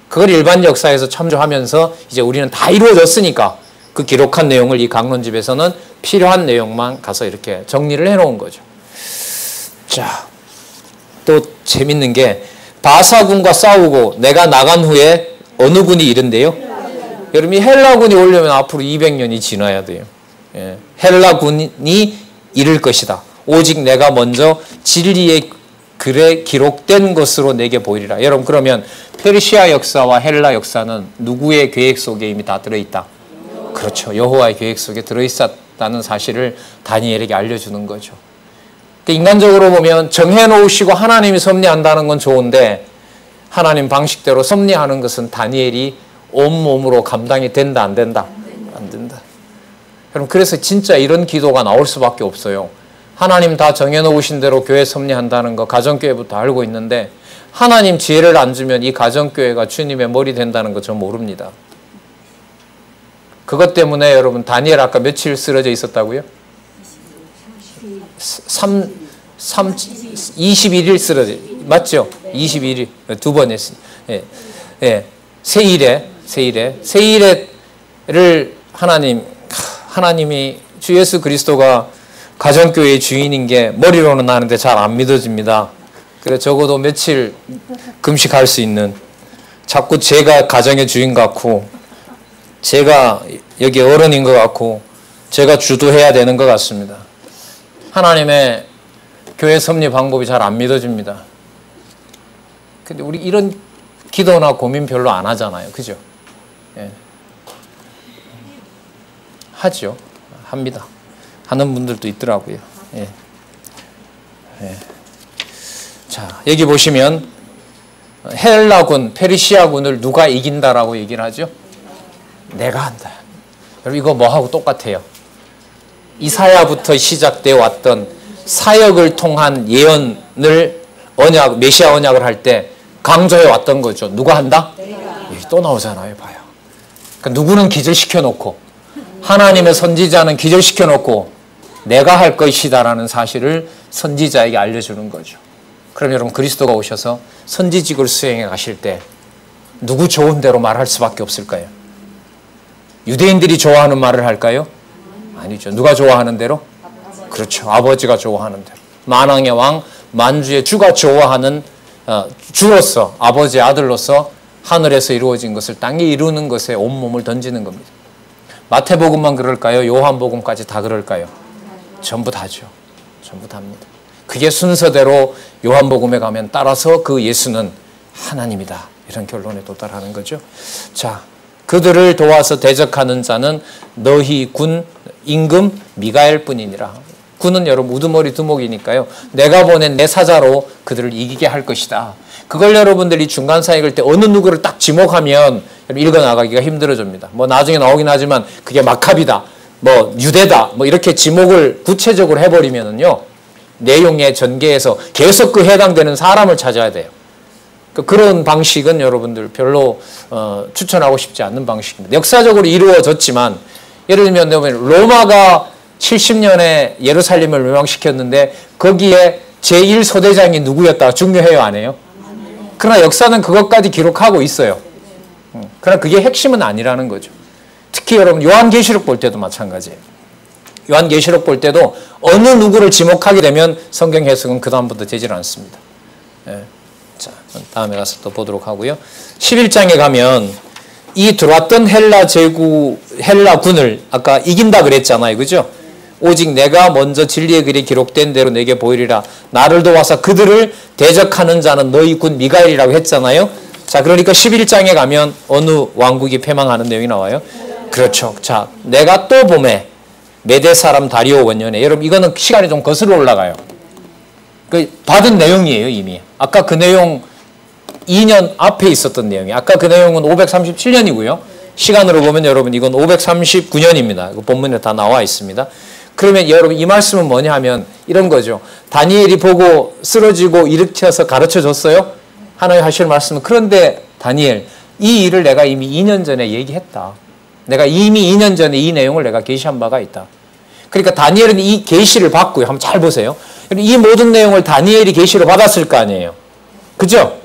그걸 일반 역사에서 참조하면서 이제 우리는 다 이루어졌으니까 그 기록한 내용을 이 강론집에서는 필요한 내용만 가서 이렇게 정리를 해놓은 거죠. 자, 또 재밌는 게 바사군과 싸우고 내가 나간 후에 어느 군이 이른대요? 여러분 이 헬라군이 오려면 앞으로 200년이 지나야 돼요. 예. 헬라군이 이를 것이다. 오직 내가 먼저 진리의 글에 기록된 것으로 내게 보이리라. 여러분 그러면 페르시아 역사와 헬라 역사는 누구의 계획 속에 이미 다 들어있다? 그렇죠. 여호와의 계획 속에 들어있었다는 사실을 다니엘에게 알려주는 거죠. 인간적으로 보면 정해놓으시고 하나님이 섭리한다는 건 좋은데 하나님 방식대로 섭리하는 것은 다니엘이 온몸으로 감당이 된다 안 된다? 안 된다. 여러분 그래서 진짜 이런 기도가 나올 수밖에 없어요. 하나님 다 정해놓으신 대로 교회 섭리한다는 거 가정교회부터 알고 있는데 하나님 지혜를 안 주면 이 가정교회가 주님의 머리 된다는 거 저 모릅니다. 그것 때문에 여러분 다니엘 아까 며칠 쓰러져 있었다고요? 21일 쓰러져 맞죠? 21일 두 번 했습니다. 예. 예. 세일에를 하나님이 주 예수 그리스도가 가정교회의 주인인 게 머리로는 나는데 잘 안 믿어집니다. 그래 적어도 며칠 금식할 수 있는, 자꾸 제가 가정의 주인 같고 제가 여기 어른인 것 같고 제가 주도해야 되는 것 같습니다. 하나님의 교회 섭리 방법이 잘 안 믿어집니다. 근데 우리 이런 기도나 고민 별로 안 하잖아요. 그죠? 예. 하죠. 합니다. 하는 분들도 있더라고요. 예. 예. 자, 여기 보시면 헬라군, 페르시아군을 누가 이긴다라고 얘기를 하죠? 내가 한다. 여러분 이거 뭐하고 똑같아요. 이사야부터 시작되어 왔던 사역을 통한 예언을 메시아 언약을 할 때 강조해 왔던 거죠. 누가 한다? 또 나오잖아요. 봐요. 그러니까 누구는 기절시켜 놓고 하나님의 선지자는 기절시켜 놓고 내가 할 것이다라는 사실을 선지자에게 알려주는 거죠. 그럼 여러분 그리스도가 오셔서 선지직을 수행해 가실 때 누구 좋은 대로 말할 수밖에 없을까요? 유대인들이 좋아하는 말을 할까요? 아니죠. 누가 좋아하는 대로? 그렇죠. 아버지가 좋아하는 대로. 만왕의 왕 만주의 주가 좋아하는 주로서 아버지의 아들로서 하늘에서 이루어진 것을 땅에 이루는 것에 온몸을 던지는 겁니다. 마태복음만 그럴까요? 요한복음까지 다 그럴까요? 전부 다죠. 전부 다입니다. 그게 순서대로 요한복음에 가면 따라서 그 예수는 하나님이다. 이런 결론에 도달하는 거죠. 자, 그들을 도와서 대적하는 자는 너희 군 임금 미가엘 뿐이니라. 군은 여러분 우두머리 두목이니까요. 내가 보낸 내 사자로 그들을 이기게 할 것이다. 그걸 여러분들이 중간사에 읽을 때 어느 누구를 딱 지목하면 읽어나가기가 힘들어집니다. 뭐 나중에 나오긴 하지만 그게 마카비다, 뭐 유대다, 뭐 이렇게 지목을 구체적으로 해버리면은요. 내용의 전개에서 계속 그 해당되는 사람을 찾아야 돼요. 그런 방식은 여러분들 별로 추천하고 싶지 않는 방식입니다. 역사적으로 이루어졌지만 예를 들면 로마가 70년에 예루살렘을 멸망시켰는데 거기에 제1소대장이 누구였다 중요해요, 안 해요? 그러나 역사는 그것까지 기록하고 있어요. 그러나 그게 핵심은 아니라는 거죠. 특히 여러분 요한계시록 볼 때도 마찬가지예요. 요한계시록 볼 때도 어느 누구를 지목하게 되면 성경 해석은 그 다음부터 되질 않습니다. 예. 자, 다음에 가서 또 보도록 하고요. 11장에 가면 이 들어왔던 헬라 군을 아까 이긴다 그랬잖아요. 그죠? 오직 내가 먼저 진리의 글이 기록된 대로 내게 보이리라. 나를 도와서 그들을 대적하는 자는 너희 군 미가엘이라고 했잖아요. 자, 그러니까 11장에 가면 어느 왕국이 패망하는 내용이 나와요? 그렇죠. 자, 내가 또 봄에 메대 사람 다리오 원년에, 여러분 이거는 시간이 좀 거슬러 올라가요. 그 받은 내용이에요, 이미. 아까 그 내용 2년 앞에 있었던 내용이에요. 아까 그 내용은 537년이고요. 시간으로 보면 여러분 이건 539년입니다. 본문에 다 나와 있습니다. 그러면 여러분 이 말씀은 뭐냐 하면 이런 거죠. 다니엘이 보고 쓰러지고 일으켜서 가르쳐 줬어요. 하나님 하실 말씀은 그런데 다니엘 이 일을 내가 이미 2년 전에 얘기했다. 내가 이미 2년 전에 이 내용을 내가 계시한 바가 있다. 그러니까 다니엘은 이 계시를 받고요. 한번 잘 보세요. 이 모든 내용을 다니엘이 계시로 받았을 거 아니에요. 그죠?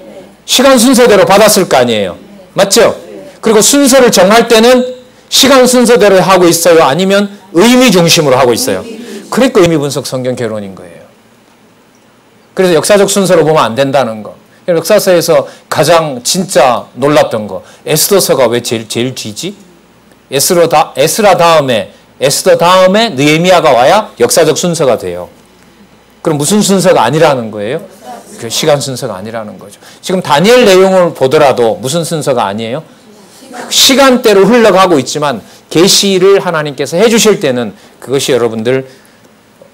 시간 순서대로 받았을 거 아니에요. 맞죠? 그리고 순서를 정할 때는 시간 순서대로 하고 있어요? 아니면 의미 중심으로 하고 있어요? 그러니까 의미 분석 성경 개론인 거예요. 그래서 역사적 순서로 보면 안 된다는 거. 역사서에서 가장 진짜 놀랐던 거. 에스더서가 왜 제일 뒤지? 에스더 다음에 느헤미야가 와야 역사적 순서가 돼요. 그럼 무슨 순서가 아니라는 거예요? 그 시간 순서가 아니라는 거죠. 지금 다니엘 내용을 보더라도 무슨 순서가 아니에요? 시간대로 흘러가고 있지만 계시를 하나님께서 해주실 때는 그것이 여러분들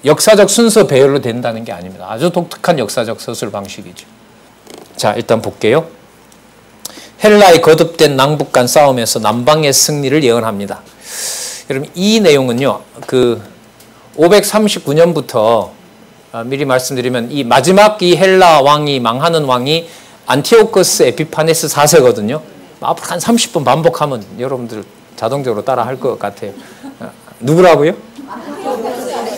역사적 순서 배열로 된다는 게 아닙니다. 아주 독특한 역사적 서술 방식이죠. 자, 일단 볼게요. 헬라의 거듭된 남북 간 싸움에서 남방의 승리를 예언합니다. 여러분 이 내용은요. 그 539년부터 미리 말씀드리면 이 마지막 이 헬라 왕이 망하는 왕이 안티오코스 에피파네스 4세거든요. 앞으로 한 30분 반복하면 여러분들 자동적으로 따라 할 것 같아요. 누구라고요?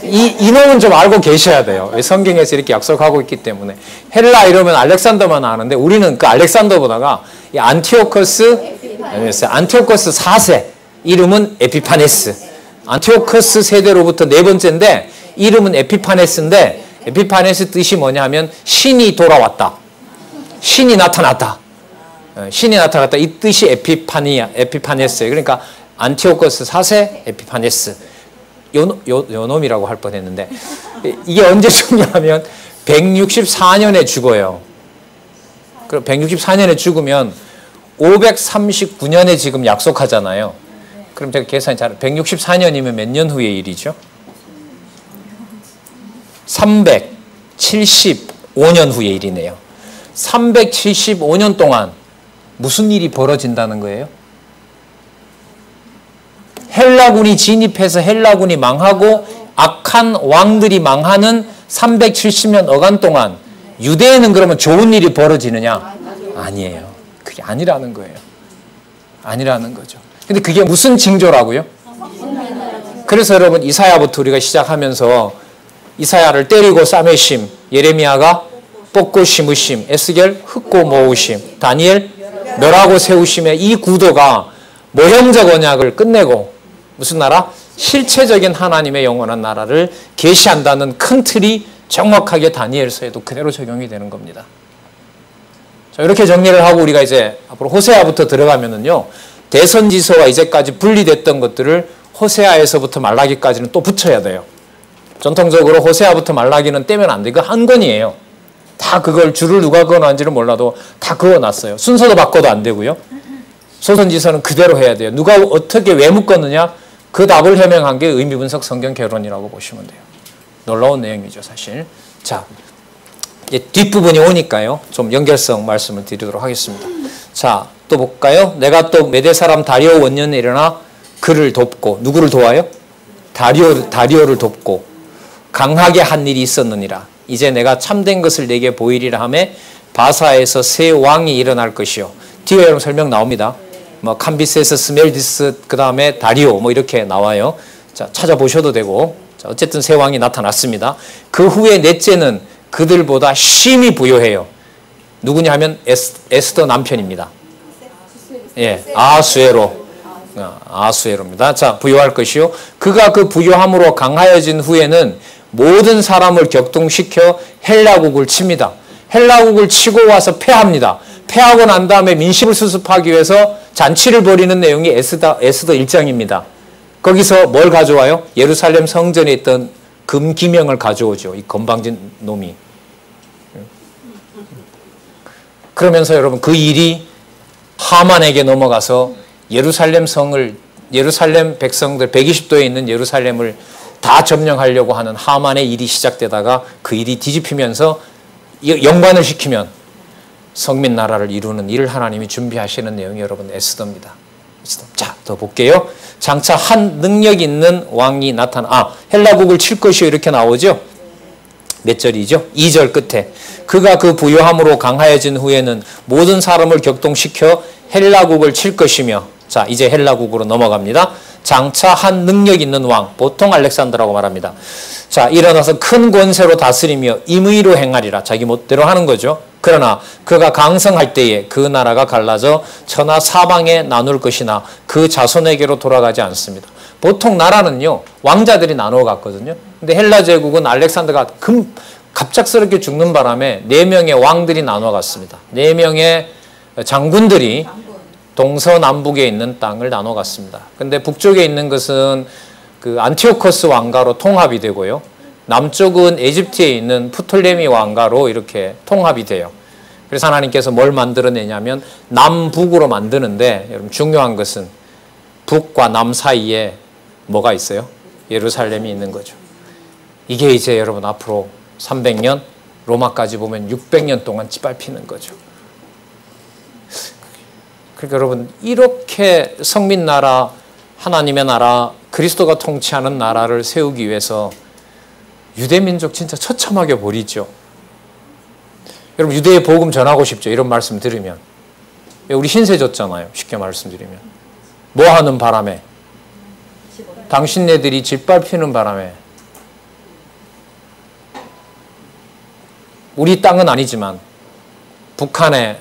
이놈은 좀 알고 계셔야 돼요. 성경에서 이렇게 약속하고 있기 때문에. 헬라 이러면 알렉산더만 아는데 우리는 그 알렉산더보다가 이 안티오코스 4세 이름은 에피파네스. 안티오코스 세대로부터 네 번째인데 이름은 에피파네스인데 에피파네스 뜻이 뭐냐 하면 신이 돌아왔다. 신이 나타났다. 신이 나타났다. 이 뜻이 에피파네스예요. 그러니까 안티오코스 4세 에피파네스. 요놈이라고 할 뻔했는데 이게 언제 죽냐면 164년에 죽어요. 그럼 164년에 죽으면 539년에 지금 약속하잖아요. 그럼 제가 계산이 잘 164년이면 몇 년 후의 일이죠? 375년 후의 일이네요. 375년 동안 무슨 일이 벌어진다는 거예요? 헬라군이 진입해서 헬라군이 망하고 악한 왕들이 망하는 370년 어간 동안 유대에는 그러면 좋은 일이 벌어지느냐? 아니에요. 그게 아니라는 거예요. 아니라는 거죠. 근데 그게 무슨 징조라고요? 그래서 여러분 이사야부터 우리가 시작하면서 이사야를 때리고 싸매심, 예레미야가 뽑고 심으심, 에스겔 흙고 모으심, 다니엘 멸하고 세우심의 이 구도가 모형적 언약을 끝내고 무슨 나라? 실체적인 하나님의 영원한 나라를 계시한다는 큰 틀이 정확하게 다니엘서에도 그대로 적용이 되는 겁니다. 자, 이렇게 정리를 하고 우리가 이제 앞으로 호세아부터 들어가면은요, 대선지서와 이제까지 분리됐던 것들을 호세아에서부터 말라기까지는 또 붙여야 돼요. 전통적으로 호세아부터 말라기는 떼면 안 돼. 이거 한 권이에요. 다 그걸 줄을 누가 그어놨는지는 몰라도 다 그어놨어요. 순서도 바꿔도 안 되고요. 소선지서는 그대로 해야 돼요. 누가 어떻게 왜 묶었느냐? 그 답을 해명한 게 의미분석 성경 개론이라고 보시면 돼요. 놀라운 내용이죠, 사실. 자, 이제 뒷부분이 오니까요. 좀 연결성 말씀을 드리도록 하겠습니다. 자, 또 볼까요? 내가 또 메대 사람 다리오 원년에 일어나 그를 돕고, 누구를 도와요? 다리오를 돕고 강하게 한 일이 있었느니라. 이제 내가 참된 것을 내게 보이리라 하며 바사에서 새 왕이 일어날 것이요. 뒤에 여러분 설명 나옵니다. 뭐 캄비세스, 스멜디스, 그 다음에 다리오 뭐 이렇게 나와요. 자, 찾아보셔도 되고. 자, 어쨌든 새 왕이 나타났습니다. 그 후에 넷째는 그들보다 심히 부요해요. 누구냐 하면 에스더 남편입니다. 예, 아수에로입니다. 자, 부요할 것이요. 그가 그 부요함으로 강하여진 후에는 모든 사람을 격동시켜 헬라국을 칩니다. 헬라국을 치고 와서 패합니다. 패하고 난 다음에 민심을 수습하기 위해서 잔치를 벌이는 내용이 에스더 1장입니다. 거기서 뭘 가져와요? 예루살렘 성전에 있던 금기명을 가져오죠. 이 건방진 놈이. 그러면서 여러분 그 일이 하만에게 넘어가서 예루살렘 백성들 120도에 있는 예루살렘을 다 점령하려고 하는 하만의 일이 시작되다가 그 일이 뒤집히면서 영관을 시키면 성민 나라를 이루는 일을 하나님이 준비하시는 내용이 여러분 에스더입니다. 자, 더 볼게요. 장차 한 능력 있는 왕이 헬라국을 칠 것이요 이렇게 나오죠. 몇 절이죠? 2절 끝에 그가 그 부요함으로 강하여진 후에는 모든 사람을 격동시켜 헬라국을 칠 것이며, 자, 이제 헬라국으로 넘어갑니다. 장차 한 능력 있는 왕, 보통 알렉산더라고 말합니다. 자, 일어나서 큰 권세로 다스리며 임의로 행하리라. 자기 멋대로 하는 거죠. 그러나 그가 강성할 때에 그 나라가 갈라져 천하 사방에 나눌 것이나 그 자손에게로 돌아가지 않습니다. 보통 나라는요, 왕자들이 나누어 갔거든요. 근데 헬라 제국은 알렉산더가 갑작스럽게 죽는 바람에 4명의 왕들이 나누어 갔습니다. 4명의 장군들이 동서남북에 있는 땅을 나눠 갔습니다. 근데 북쪽에 있는 것은 그 안티오코스 왕가로 통합이 되고요. 남쪽은 에집트에 있는 프톨레미 왕가로 이렇게 통합이 돼요. 그래서 하나님께서 뭘 만들어내냐면 남북으로 만드는데, 여러분 중요한 것은 북과 남 사이에 뭐가 있어요? 예루살렘이 있는 거죠. 이게 이제 여러분 앞으로 300년, 로마까지 보면 600년 동안 짓밟히는 거죠. 그러니까 여러분 이렇게 성민 나라, 하나님의 나라, 그리스도가 통치하는 나라를 세우기 위해서 유대민족 진짜 처참하게 버리죠. 여러분 유대의 복음 전하고 싶죠? 이런 말씀 들으면. 우리 신세 졌잖아요. 쉽게 말씀드리면. 뭐 하는 바람에? 당신네들이 짓밟히는 바람에. 우리 땅은 아니지만 북한의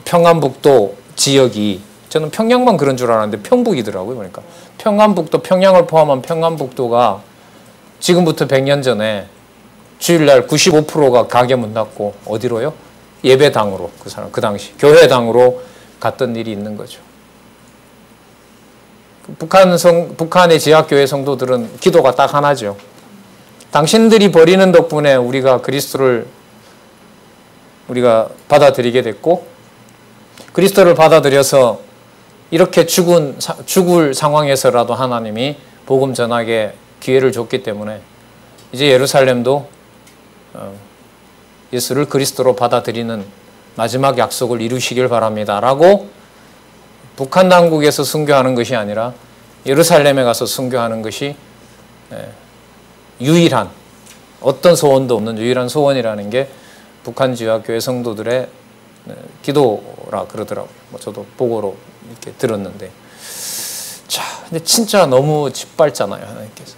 평안북도 지역이, 저는 평양만 그런 줄 알았는데 평북이더라고요. 그러니까 평안북도, 평양을 포함한 평안북도가 지금부터 100년 전에 주일날 95%가 가게 문 닫고 어디로요? 예배당으로, 그 당시 교회당으로 갔던 일이 있는 거죠. 북한의 지하교회 성도들은 기도가 딱 하나죠. 당신들이 버리는 덕분에 우리가 그리스도를 받아들이게 됐고, 그리스도를 받아들여서 이렇게 죽을 상황에서라도 하나님이 복음 전하게 기회를 줬기 때문에 이제 예루살렘도 예수를 그리스도로 받아들이는 마지막 약속을 이루시길 바랍니다 라고 북한 당국에서 순교하는 것이 아니라 예루살렘에 가서 순교하는 것이 유일한, 어떤 소원도 없는 유일한 소원이라는 게 북한 지하교회 성도들의 기도라 그러더라고요. 저도 보고로 이렇게 들었는데, 자, 근데 진짜 너무 짓밟잖아요, 하나님께서.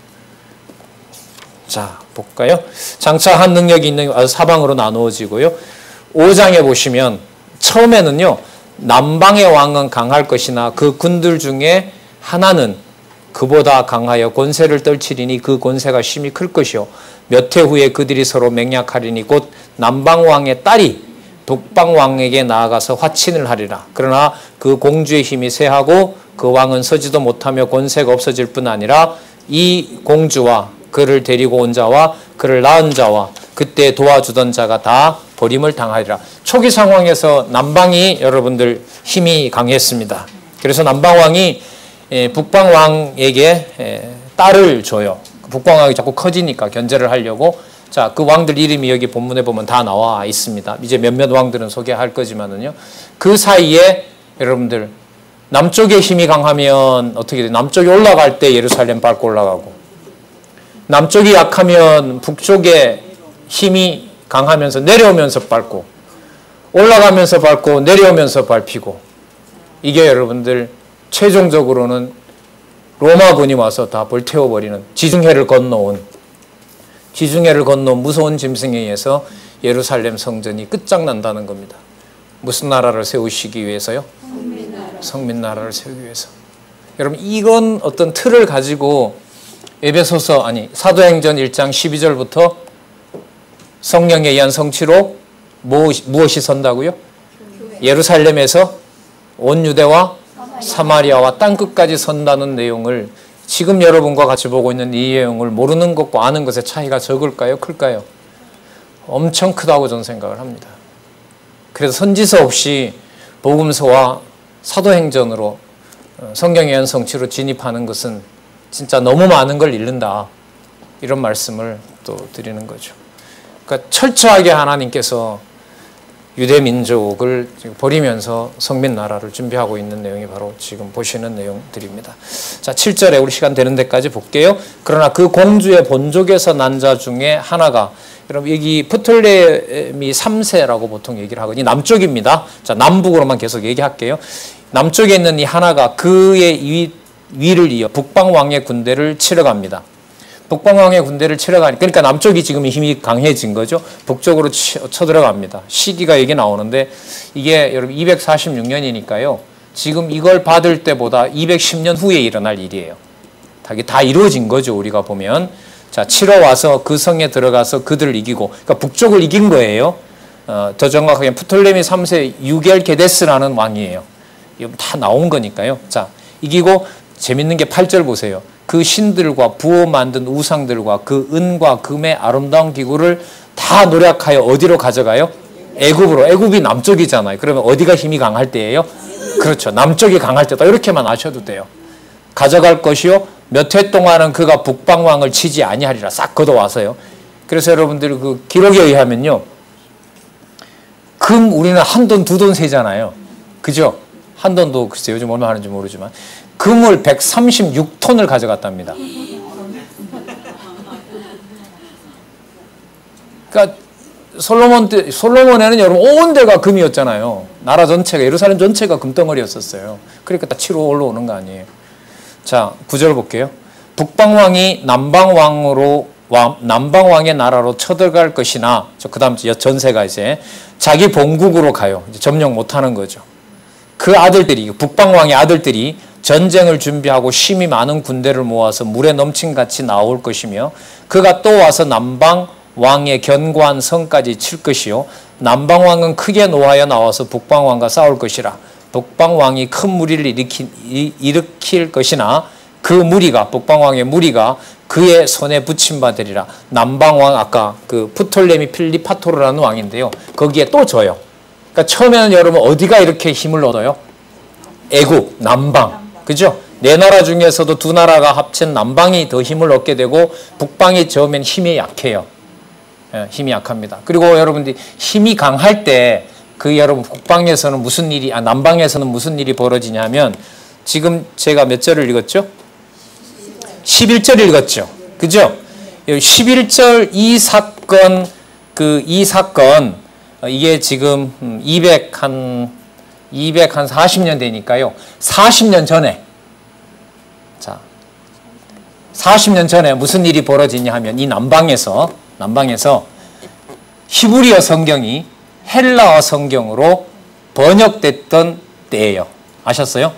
자, 볼까요? 장차 한 능력이 있는 사방으로 나누어지고요. 5장에 보시면 처음에는요, 남방의 왕은 강할 것이나 그 군들 중에 하나는 그보다 강하여 권세를 떨치리니 그 권세가 심히 클 것이요 몇 해 후에 그들이 서로 맹약하리니 곧 남방왕의 딸이 북방왕에게 나아가서 화친을 하리라. 그러나 그 공주의 힘이 쇠하고 그 왕은 서지도 못하며 권세가 없어질 뿐 아니라 이 공주와 그를 데리고 온 자와 그를 낳은 자와 그때 도와주던 자가 다 버림을 당하리라. 초기 상황에서 남방이 여러분들 힘이 강했습니다. 그래서 남방왕이 북방왕에게 딸을 줘요. 북방왕이 자꾸 커지니까 견제를 하려고. 자, 그 왕들 이름이 여기 본문에 보면 다 나와 있습니다. 이제 몇몇 왕들은 소개할 거지만은요. 그 사이에 여러분들 남쪽에 힘이 강하면 어떻게 돼요? 남쪽이 올라갈 때 예루살렘 밟고 올라가고, 남쪽이 약하면 북쪽에 힘이 강하면서 내려오면서 밟고, 올라가면서 밟고 내려오면서 밟히고, 이게 여러분들 최종적으로는 로마군이 와서 다 불태워버리는 지중해를 건너온 무서운 짐승에 의해서 예루살렘 성전이 끝장난다는 겁니다. 무슨 나라를 세우시기 위해서요? 성민나라를 세우기 위해서. 여러분, 이건 어떤 틀을 가지고 사도행전 1장 12절부터 성령에 의한 성취로 무엇이 선다고요? 예루살렘에서 온 유대와 사마리아와 땅끝까지 선다는 내용을 지금 여러분과 같이 보고 있는 이 내용을 모르는 것과 아는 것의 차이가 적을까요? 클까요? 엄청 크다고 저는 생각을 합니다. 그래서 선지서 없이 복음서와 사도행전으로 성경의 의한 성취로 진입하는 것은 진짜 너무 많은 걸 잃는다. 이런 말씀을 또 드리는 거죠. 그러니까 철저하게 하나님께서 유대 민족을 버리면서 성민나라를 준비하고 있는 내용이 바로 지금 보시는 내용들입니다. 자, 7절에 우리 시간 되는 데까지 볼게요. 그러나 그 공주의 본족에서 난 자 중에 하나가, 여러분 여기 프톨레미 3세라고 보통 얘기를 하거든요. 남쪽입니다. 자, 남북으로만 계속 얘기할게요. 남쪽에 있는 이 하나가 그의 위를 이어 북방왕의 군대를 치러 갑니다. 북방왕의 군대를 치러 가니까, 그러니까 남쪽이 지금 힘이 강해진 거죠. 북쪽으로 쳐들어갑니다. 시기가 여기 나오는데 이게 여러분 246년이니까요. 지금 이걸 받을 때보다 210년 후에 일어날 일이에요. 다 이루어진 거죠. 우리가 보면. 자, 치러 와서 그 성에 들어가서 그들을 이기고, 그러니까 북쪽을 이긴 거예요. 더 정확하게 프톨레미 3세 유겔게데스라는 왕이에요. 이거 다 나온 거니까요. 자, 이기고 재밌는 게 8절 보세요. 그 신들과 부어 만든 우상들과 그 은과 금의 아름다운 기구를 다 노력하여 어디로 가져가요? 애굽으로. 애굽이 남쪽이잖아요. 그러면 어디가 힘이 강할 때예요? 그렇죠. 남쪽이 강할 때다. 이렇게만 아셔도 돼요. 가져갈 것이요 몇 해 동안은 그가 북방왕을 치지 아니하리라. 싹 걷어와서요. 그래서 여러분들 그 기록에 의하면요, 금 우리는 한 돈, 두 돈 세잖아요. 그죠? 한 돈도 글쎄 요즘 얼마 하는지 모르지만 금을 136톤을 가져갔답니다. 그러니까 솔로몬에는 여러분 온 데가 금이었잖아요. 나라 전체가, 예루살렘 전체가 금덩어리였었어요. 그러니까 다 치러 올라오는 거 아니에요. 자, 9절 볼게요. 북방왕이 남방왕의 나라로 쳐들어갈 것이나, 그 다음 전세가 이제 자기 본국으로 가요. 이제 점령 못하는 거죠. 그 아들들이, 북방왕의 아들들이 전쟁을 준비하고 심히 많은 군대를 모아서 물에 넘친같이 나올 것이며, 그가 또 와서 남방왕의 견고한 성까지 칠 것이요 남방왕은 크게 노하여 나와서 북방왕과 싸울 것이라. 북방왕이 큰 무리를 일으킬 것이나 그 무리가, 북방왕의 무리가 그의 손에 붙임 바 되리라. 남방왕, 아까 그 프톨레미 필리파토르라는 왕인데요, 거기에 또 져요. 그러니까 처음에는 여러분 어디가 이렇게 힘을 얻어요? 애굽, 남방. 그죠? 네 나라 중에서도 두 나라가 합친 남방이 더 힘을 얻게 되고, 북방이 저으면 힘이 약해요. 예, 힘이 약합니다. 그리고 여러분들이 힘이 강할 때, 여러분 북방에서는 남방에서는 무슨 일이 벌어지냐면, 지금 제가 몇 절을 읽었죠? 11절 읽었죠? 그죠? 11절 이 사건, 이게 지금 240년 되니까요. 40년 전에, 자, 40년 전에 무슨 일이 벌어지냐 하면, 이 남방에서 히브리어 성경이 헬라어 성경으로 번역됐던 때예요. 아셨어요?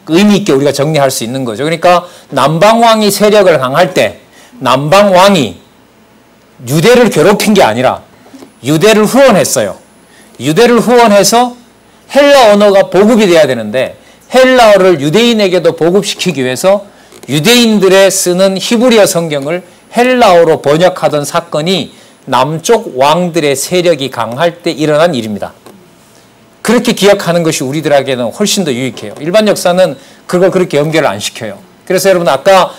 의미 있게 우리가 정리할 수 있는 거죠. 그러니까 남방왕이 세력을 강할 때 남방왕이 유대를 괴롭힌 게 아니라 유대를 후원했어요. 유대를 후원해서 헬라 언어가 보급이 돼야 되는데 헬라어를 유대인에게도 보급시키기 위해서 유대인들의 쓰는 히브리어 성경을 헬라어로 번역하던 사건이 남쪽 왕들의 세력이 강할 때 일어난 일입니다. 그렇게 기억하는 것이 우리들에게는 훨씬 더 유익해요. 일반 역사는 그걸 그렇게 연결을 안 시켜요. 그래서 여러분 아까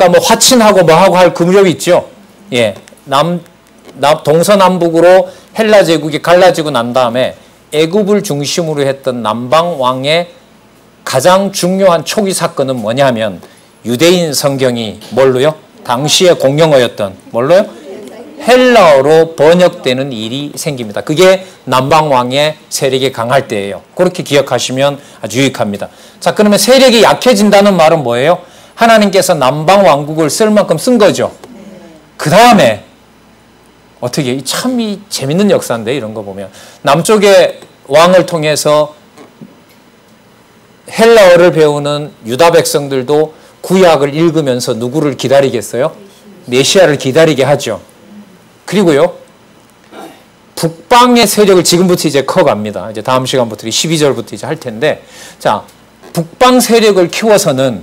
뭐 화친하고 뭐하고 할 그 무렵이 있죠. 예, 동서남북으로 헬라 제국이 갈라지고 난 다음에 애굽을 중심으로 했던 남방 왕의 가장 중요한 초기 사건은 뭐냐면 유대인 성경이 뭘로요? 당시의 공용어였던 뭘로요? 헬라어로 번역되는 일이 생깁니다. 그게 남방왕의 세력이 강할 때예요. 그렇게 기억하시면 아주 유익합니다. 자, 그러면 세력이 약해진다는 말은 뭐예요? 하나님께서 남방왕국을 쓸 만큼 쓴 거죠. 그 다음에 어떻게 참 재밌는 역사인데 이런 거 보면 남쪽의 왕을 통해서 헬라어를 배우는 유다 백성들도 구약을 읽으면서 누구를 기다리겠어요? 메시아를 기다리게 하죠. 그리고요, 북방의 세력을 지금부터 이제 커갑니다. 이제 다음 시간부터 12절부터 이제 할 텐데, 자, 북방 세력을 키워서는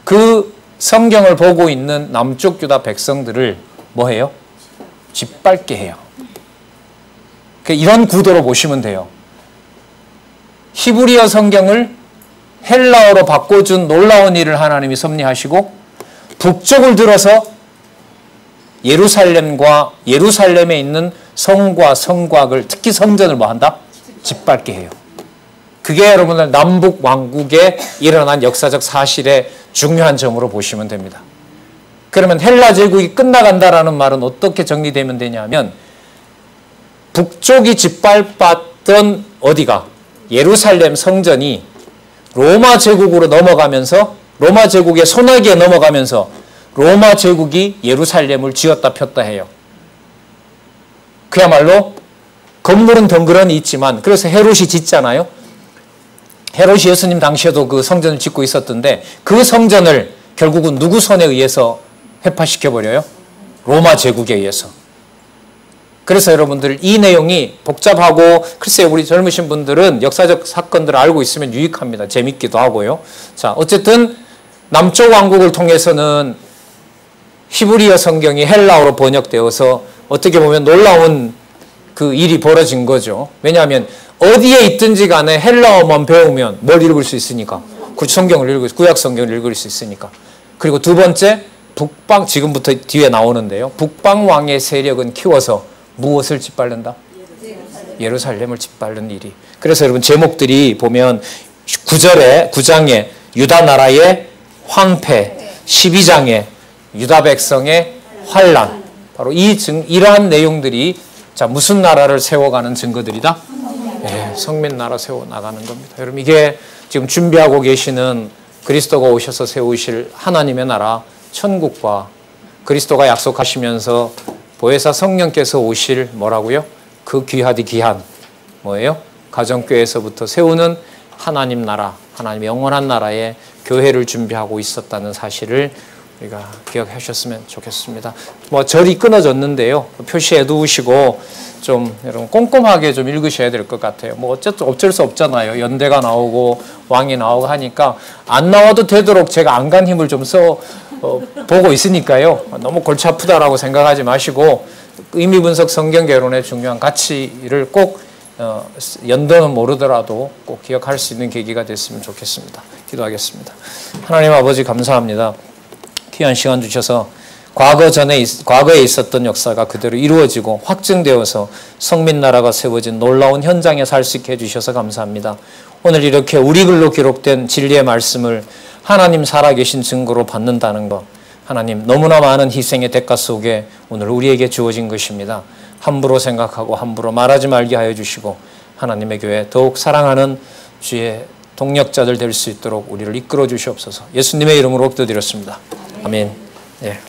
그 성경을 보고 있는 남쪽 유다 백성들을 뭐 해요? 짓밟게 해요. 이런 구도로 보시면 돼요. 히브리어 성경을 헬라어로 바꿔준 놀라운 일을 하나님이 섭리하시고 북쪽을 들어서 예루살렘과 예루살렘에 있는 성과 성곽을 특히 성전을 뭐 한다? 짓밟게 해요. 그게 여러분들 남북 왕국에 일어난 역사적 사실의 중요한 점으로 보시면 됩니다. 그러면 헬라 제국이 끝나간다라는 말은 어떻게 정리되면 되냐면 북쪽이 짓밟았던 어디가? 예루살렘 성전이 로마 제국으로 넘어가면서 로마 제국의 손아귀에 넘어가면서 로마 제국이 예루살렘을 쥐었다 폈다 해요. 그야말로 건물은 덩그러니 있지만 그래서 헤롯이 짓잖아요. 헤롯이 예수님 당시에도 그 성전을 짓고 있었던데 그 성전을 결국은 누구 손에 의해서 회파시켜버려요? 로마 제국에 의해서. 그래서 여러분들 이 내용이 복잡하고 글쎄요 우리 젊으신 분들은 역사적 사건들을 알고 있으면 유익합니다. 재밌기도 하고요. 자, 어쨌든 남쪽 왕국을 통해서는 히브리어 성경이 헬라어로 번역되어서 어떻게 보면 놀라운 그 일이 벌어진 거죠. 왜냐하면 어디에 있든지 간에 헬라어만 배우면 뭘 읽을 수 있으니까. 성경을 읽을 수, 구약 성경을 읽을 수 있으니까. 그리고 두 번째, 북방, 지금부터 뒤에 나오는데요. 북방 왕의 세력은 키워서 무엇을 짓밟는다? 예루살렘을 짓밟는 일이. 그래서 여러분 제목들이 보면 9장에 유다 나라의 황폐, 12장에 유다 백성의 환란. 바로 이러한 내용들이 자 무슨 나라를 세워가는 증거들이다? 네, 성민 나라 세워나가는 겁니다. 여러분 이게 지금 준비하고 계시는 그리스도가 오셔서 세우실 하나님의 나라 천국과 그리스도가 약속하시면서 보혜사 성령께서 오실 뭐라고요? 그 귀하디 귀한 뭐예요? 가정교회에서부터 세우는 하나님 나라, 하나님의 영원한 나라의 교회를 준비하고 있었다는 사실을 우리가 기억하셨으면 좋겠습니다. 뭐 절이 끊어졌는데요. 표시해 두시고 좀 여러분 꼼꼼하게 좀 읽으셔야 될 것 같아요. 뭐 어쩔 수 없잖아요. 연대가 나오고 왕이 나오고 하니까 안 나와도 되도록 제가 안간 힘을 좀 보고 있으니까요. 너무 골치 아프다라고 생각하지 마시고 의미 분석 성경 개론의 중요한 가치를 꼭 연도는 모르더라도 꼭 기억할 수 있는 계기가 됐으면 좋겠습니다. 기도하겠습니다. 하나님 아버지 감사합니다. 귀한 시간 주셔서 과거에 있었던 역사가 그대로 이루어지고 확증되어서 성민나라가 세워진 놀라운 현장에 살 수 있게 해주셔서 감사합니다. 오늘 이렇게 우리 글로 기록된 진리의 말씀을 하나님 살아계신 증거로 받는다는 것, 하나님 너무나 많은 희생의 대가 속에 오늘 우리에게 주어진 것입니다. 함부로 생각하고 함부로 말하지 말게 하여 주시고 하나님의 교회 더욱 사랑하는 주의 동력자들 될 수 있도록 우리를 이끌어 주시옵소서. 예수님의 이름으로 기도드렸습니다. 아멘. 예.